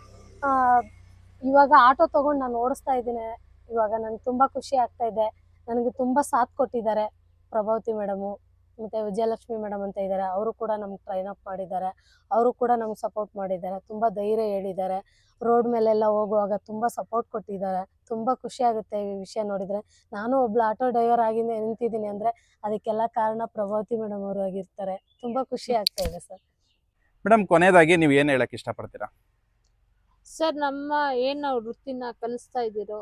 ಇವಾಗ ಆಟೋ ತೊಗೊಂಡು ನಾನು ಓಡಿಸ್ತಾ ಇದ್ದೀನಿ. ಇವಾಗ ನನಗೆ ತುಂಬ ಖುಷಿ ಆಗ್ತಾಯಿದೆ. ನನಗೆ ತುಂಬ ಸಾಥ್ ಕೊಟ್ಟಿದ್ದಾರೆ ಪ್ರಭಾವತಿ ಮೇಡಮು. ಮತ್ತು ವಿಜಯಲಕ್ಷ್ಮಿ ಮೇಡಮ್ ಅಂತ ಇದ್ದಾರೆ, ಅವರು ಕೂಡ ನಮ್ಗೆ ಟ್ರೈನ್ ಅಪ್ ಮಾಡಿದ್ದಾರೆ. ಅವರು ಕೂಡ ನಮ್ಗೆ ಸಪೋರ್ಟ್ ಮಾಡಿದ್ದಾರೆ, ತುಂಬ ಧೈರ್ಯ ಹೇಳಿದ್ದಾರೆ. ರೋಡ್ ಮೇಲೆಲ್ಲ ಹೋಗುವಾಗ ತುಂಬ ಸಪೋರ್ಟ್ ಕೊಟ್ಟಿದ್ದಾರೆ. ತುಂಬ ಖುಷಿ ಆಗುತ್ತೆ ಈ ವಿಷಯ ನೋಡಿದರೆ. ನಾನು ಒಬ್ಳು ಆಟೋ ಡ್ರೈವರ್ ಆಗಿ ನಿಂತಿದ್ದೀನಿ ಅಂದರೆ ಅದಕ್ಕೆಲ್ಲ ಕಾರಣ ಪ್ರಭಾವತಿ ಮೇಡಮ್ ಅವರು ಆಗಿರ್ತಾರೆ. ತುಂಬ ಖುಷಿ ಆಗ್ತಾ ಇದೆ ಸರ್. ಮೇಡಮ್, ಕೊನೆಯದಾಗಿ ನೀವು ಏನು ಹೇಳಕ್ ಇಷ್ಟಪಡ್ತೀರಾ? ಸರ್, ನಮ್ಮ ಏನ್ ನಾವು ವೃತ್ತಿನ ಕಲಿಸ್ತಾ ಇದ್ದೀರೋ,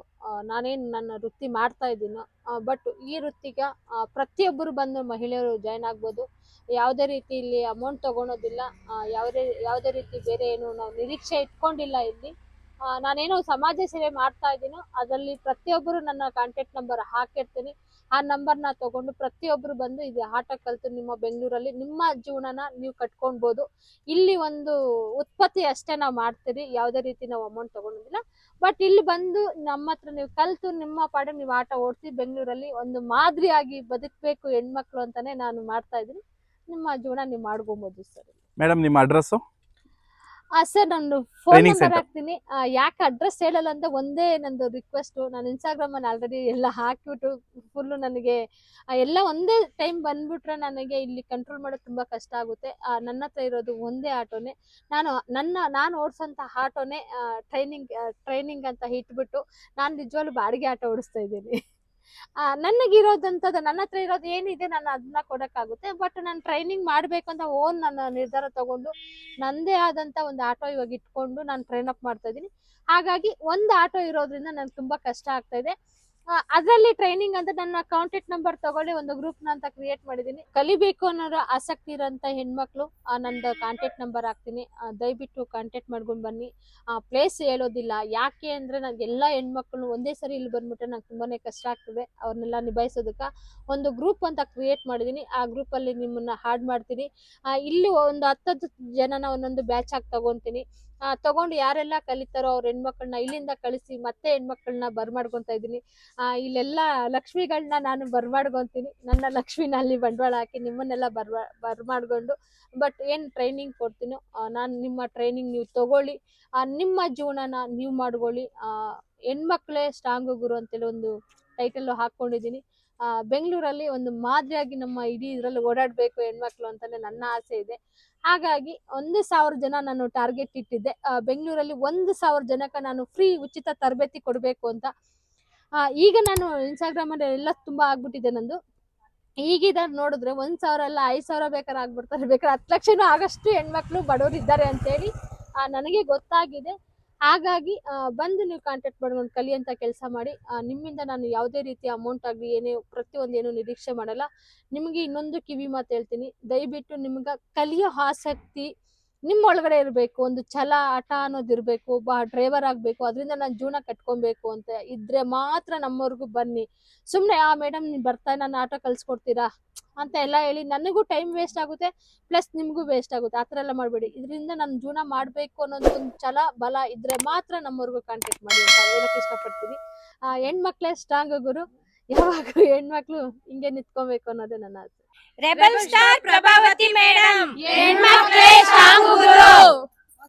ನಾನೇನು ನನ್ನ ವೃತ್ತಿ ಮಾಡ್ತಾ ಇದ್ದೀನೋ, ಬಟ್ ಈ ವೃತ್ತಿಗೆ ಪ್ರತಿಯೊಬ್ಬರು ಬಂದು ಮಹಿಳೆಯರು ಜಾಯ್ನ್ ಆಗ್ಬೋದು. ಯಾವುದೇ ರೀತಿ ಇಲ್ಲಿ ಅಮೌಂಟ್ ತಗೊಳೋದಿಲ್ಲ, ಯಾವುದೇ ರೀತಿ ಬೇರೆ ಏನು ನಾವು ನಿರೀಕ್ಷೆ ಇಟ್ಕೊಂಡಿಲ್ಲ ಇಲ್ಲಿ. ನಾನೇನೋ ಸಮಾಜ ಸೇವೆ ಮಾಡ್ತಾ ಇದ್ದೀನೋ ಅದರಲ್ಲಿ ಪ್ರತಿಯೊಬ್ಬರು ನನ್ನ ಕಾಂಟ್ಯಾಕ್ಟ್ ನಂಬರ್ ಹಾಕಿರ್ತೀನಿ. ಆ ನಂಬರ್ನ ತಗೊಂಡು ಪ್ರತಿಯೊಬ್ಬರು ಬಂದು ಇದು ಆಟ ಕಲಿತು ನಿಮ್ಮ ಬೆಂಗಳೂರಲ್ಲಿ ನಿಮ್ಮ ಜೀವನನ ನೀವು ಕಟ್ಕೊಳ್ಬೋದು. ಇಲ್ಲಿ ಒಂದು ಉತ್ಪತ್ತಿ ಅಷ್ಟೇ ನಾವು ಮಾಡ್ತೀರಿ, ಯಾವುದೇ ರೀತಿ ನಾವು ಅಮೌಂಟ್ ತಗೊಳೋದಿಲ್ಲ. ಬಟ್ ಇಲ್ಲಿ ಬಂದು ನಮ್ಮ ಹತ್ರ ನೀವು ಕಲಿತು ನಿಮ್ಮ ಪಾಡಿಗೆ ನೀವು ಆಟ ಓಡಿಸಿ ಬೆಂಗಳೂರಲ್ಲಿ ಒಂದು ಮಾದರಿಯಾಗಿ ಬದುಕಬೇಕು ಹೆಣ್ಮಕ್ಳು ಅಂತಾನೆ ನಾನು ಮಾಡ್ತಾ ಇದ್ದೀನಿ. ನಿಮ್ಮ ಜೀವನ ನೀವು ಮಾಡ್ಕೊಬೋದು ಸರ್. ಮೇಡಮ್, ನಿಮ್ಮ ಅಡ್ರೆಸ್ಸು? ಸರ್, ನಾನು ಫೋನ್ Training ನಂಬರ್ center. ಹಾಕ್ತೀನಿ. ಯಾಕೆ ಅಡ್ರೆಸ್ ಹೇಳಲ್ಲ ಅಂತ ಒಂದೇ ನಂದು ರಿಕ್ವೆಸ್ಟ್. ನಾನು ಇನ್ಸ್ಟಾಗ್ರಾಮ್ ಅಲ್ಲಿ ಆಲ್ರೆಡಿ ಎಲ್ಲ ಹಾಕಿಬಿಟ್ಟು ಫುಲ್ಲು ನನಗೆ ಎಲ್ಲ ಒಂದೇ ಟೈಮ್ ಬಂದ್ಬಿಟ್ರೆ ನನಗೆ ಇಲ್ಲಿ ಕಂಟ್ರೋಲ್ ಮಾಡೋದು ತುಂಬಾ ಕಷ್ಟ ಆಗುತ್ತೆ. ನನ್ನ ಹತ್ರ ಇರೋದು ಒಂದೇ ಆಟೋನೇ. ನಾನು ಓಡಿಸೋಂಥ ಆಟೋನೇ ಟ್ರೈನಿಂಗ್ ಅಂತ ಇಟ್ಬಿಟ್ಟು ನಾನು ನಿಜವಾಗ್ಲೂ ಬಾಡಿಗೆ ಆಟೋ ಓಡಿಸ್ತಾ ಇದ್ದೀನಿ. ನನಗಿರೋದಂಥದ್ದು ನನ್ನ ಹತ್ರ ಇರೋದು ಏನಿದೆ ನಾನು ಅದನ್ನ ಕೊಡೋಕ್ಕಾಗುತ್ತೆ. ಬಟ್ ನಾನು ಟ್ರೈನಿಂಗ್ ಮಾಡಬೇಕು ಅಂತ ನನ್ನ ನಿರ್ಧಾರ ತಗೊಂಡು ನಂದೇ ಆದಂಥ ಒಂದು ಆಟೋ ಇವಾಗ ಇಟ್ಕೊಂಡು ನಾನು ಟ್ರೈನ್ ಅಪ್ ಮಾಡ್ತಾ ಇದ್ದೀನಿ. ಹಾಗಾಗಿ ಒಂದು ಆಟೋ ಇರೋದ್ರಿಂದ ನನಗೆ ತುಂಬ ಕಷ್ಟ ಆಗ್ತಾ ಇದೆ. ಅದರಲ್ಲಿ ಟ್ರೈನಿಂಗ್ ಅಂತ ನನ್ನ ಕಾಂಟ್ಯಾಕ್ಟ್ ನಂಬರ್ ತಗೊಳ್ಳಿ ಒಂದು ಗ್ರೂಪ್ನ ಅಂತ ಕ್ರಿಯೇಟ್ ಮಾಡಿದ್ದೀನಿ. ಕಲಿಬೇಕು ಅನ್ನೋ ಆಸಕ್ತಿ ಇರೋಂಥ ಹೆಣ್ಮಕ್ಳು ನಂದು ಕಾಂಟ್ಯಾಕ್ಟ್ ನಂಬರ್ ಹಾಕ್ತೀನಿ. ದಯವಿಟ್ಟು ಕಾಂಟ್ಯಾಕ್ಟ್ ಮಾಡ್ಕೊಂಡು ಬನ್ನಿ. ಪ್ಲೇಸ್ ಹೇಳೋದಿಲ್ಲ, ಯಾಕೆ ಅಂದರೆ ನನಗೆ ಎಲ್ಲ ಹೆಣ್ಮಕ್ಳು ಒಂದೇ ಸರಿ ಇಲ್ಲಿ ಬಂದ್ಬಿಟ್ರೆ ನಂಗೆ ತುಂಬಾ ಕಷ್ಟ ಆಗ್ತದೆ. ಅವ್ರನ್ನೆಲ್ಲ ನಿಭಾಯಿಸೋದಕ್ಕೆ ಒಂದು ಗ್ರೂಪ್ ಅಂತ ಕ್ರಿಯೇಟ್ ಮಾಡಿದ್ದೀನಿ. ಆ ಗ್ರೂಪಲ್ಲಿ ನಿಮ್ಮನ್ನು ಆ್ಯಡ್ ಮಾಡ್ತೀನಿ. ಇಲ್ಲಿ ಒಂದು 10 ಜನನ ಒಂದೊಂದು ಬ್ಯಾಚ್ ಆಗಿ ತಗೊತೀನಿ. ತಗೊಂಡು ಯಾರೆಲ್ಲ ಕಲಿತಾರೋ ಅವ್ರ ಹೆಣ್ಮಕ್ಳನ್ನ ಇಲ್ಲಿಂದ ಕಳಿಸಿ ಮತ್ತೆ ಹೆಣ್ಮಕ್ಳನ್ನ ಬರ್ಮಾಡ್ಕೊತಾ ಇದ್ದೀನಿ. ಇಲ್ಲೆಲ್ಲ ಲಕ್ಷ್ಮಿಗಳನ್ನ ನಾನು ಬರ್ಮಾಡ್ಕೊತೀನಿ. ನನ್ನ ಲಕ್ಷ್ಮಿನ ಅಲ್ಲಿ ಬಂಡವಾಳ ಹಾಕಿ ನಿಮ್ಮನ್ನೆಲ್ಲ ಬರ್ಮಾಡ್ಕೊಂಡು ಬಟ್ ಏನು ಟ್ರೈನಿಂಗ್ ಕೊಡ್ತೀನೋ ನಾನು ನಿಮ್ಮ ಟ್ರೈನಿಂಗ್ ನೀವು ತಗೊಳ್ಳಿ. ನಿಮ್ಮ ಜೀವನನ ನೀವು ಮಾಡ್ಕೊಳ್ಳಿ. ಹೆಣ್ಮಕ್ಳೇ ಸ್ಟ್ರಾಂಗು ಗುರು ಅಂತೇಳಿ ಒಂದು ಟೈಟಲ್ಲು ಹಾಕ್ಕೊಂಡಿದ್ದೀನಿ. ಬೆಂಗಳೂರಲ್ಲಿ ಒಂದು ಮಾದರಿಯಾಗಿ ನಮ್ಮ ಇಡೀ ಇದರಲ್ಲಿ ಓಡಾಡಬೇಕು ಹೆಣ್ಮಕ್ಳು ಅಂತಲೇ ನನ್ನ ಆಸೆ ಇದೆ. ಹಾಗಾಗಿ 1,000 ಜನ ನಾನು ಟಾರ್ಗೆಟ್ ಇಟ್ಟಿದ್ದೆ. ಬೆಂಗಳೂರಲ್ಲಿ 1,000 ಜನಕ್ಕೆ ನಾನು ಫ್ರೀ ಉಚಿತ ತರಬೇತಿ ಕೊಡಬೇಕು ಅಂತ. ಈಗ ನಾನು ಇನ್ಸ್ಟಾಗ್ರಾಮಲ್ಲಿ ಎಲ್ಲ ತುಂಬ ಆಗ್ಬಿಟ್ಟಿದೆ ನಂದು. ಈಗಿದ ನೋಡಿದ್ರೆ 1,000 ಅಲ್ಲ 5,000 ಬೇಕಾದ್ರೆ ಆಗ್ಬಿಡ್ತಾರೆ, ಬೇಕಾದ್ರೆ 10 ಲಕ್ಷನೂ ಆಗಷ್ಟು ಹೆಣ್ಮಕ್ಳು ಬಡವರು ಇದ್ದಾರೆ ಅಂತೇಳಿ ನನಗೆ ಗೊತ್ತಾಗಿದೆ. ಹಾಗಾಗಿ ಬಂದು ನೀವು ಕಾಂಟ್ಯಾಕ್ಟ್ ಮಾಡ್ಕೊಂಡು ಕಲಿಯಂತ ಕೆಲಸ ಮಾಡಿ. ನಿಮ್ಮಿಂದ ನಾನು ಯಾವುದೇ ರೀತಿ ಅಮೌಂಟ್ ಆಗಲಿ ಪ್ರತಿಯೊಂದು ನಿರೀಕ್ಷೆ ಮಾಡಲ್ಲ. ನಿಮಗೆ ಇನ್ನೊಂದು ಕಿವಿ ಮಾತು ಹೇಳ್ತೀನಿ, ದಯವಿಟ್ಟು ನಿಮ್ಗೆ ಕಲಿಯೋ ಆಸಕ್ತಿ ನಿಮ್ಮೊಳಗಡೆ ಇರಬೇಕು. ಒಂದು ಛಲ ಹಠ ಅನ್ನೋದು ಇರಬೇಕು. ಒಬ್ಬ ಡ್ರೈವರ್ ಆಗಬೇಕು, ಅದರಿಂದ ನಾನು ಜೀವನ ಕಟ್ಕೊಬೇಕು ಅಂತ ಇದ್ರೆ ಮಾತ್ರ ನಮ್ಮವ್ರಿಗೂ ಬನ್ನಿ. ಸುಮ್ಮನೆ ಮೇಡಮ್ ನೀವು ಬರ್ತಾ ನಾನು ಆಟೋ ಕಲಿಸ್ಕೊಡ್ತೀರಾ ಅಂತ ಎಲ್ಲ ಹೇಳಿ ನನಗೂ ಟೈಮ್ ವೇಸ್ಟ್ ಆಗುತ್ತೆ, ಪ್ಲಸ್ ನಿಮಗೂ ವೇಸ್ಟ್ ಆಗುತ್ತೆ. ಆ ಥರ ಎಲ್ಲ ಮಾಡಬೇಡಿ. ಇದರಿಂದ ನಾನು ಜೀವನ ಮಾಡಬೇಕು ಅನ್ನೋದು ಒಂದು ಛಲ ಬಲ ಇದ್ರೆ ಮಾತ್ರ ನಮ್ಮವ್ರಿಗೂ ಕಾಂಟ್ಯಾಕ್ಟ್ ಮಾಡಿ ಅಂತ ಹೇಳಕ್ಕೆ ಇಷ್ಟಪಡ್ತೀನಿ. ಹೆಣ್ಮಕ್ಳೇ ಸ್ಟ್ರಾಂಗ್ ಗುರು. ಯಾವಾಗ ಹೆಣ್ಮಕ್ಳು ಹಿಂಗೆ ನಿಂತ್ಕೋಬೇಕು ಅನ್ನೋದೇ ನನ್ನ ಆಸೆ. ರೆಬಲ್ ಸ್ಟಾರ್ ಪ್ರಭಾವತಿ ಮೇಡಮ್ ಹೆಣ್ಮಕ್ಳೇ ಸ್ಟ್ರಾಂಗ್ ಗುರು.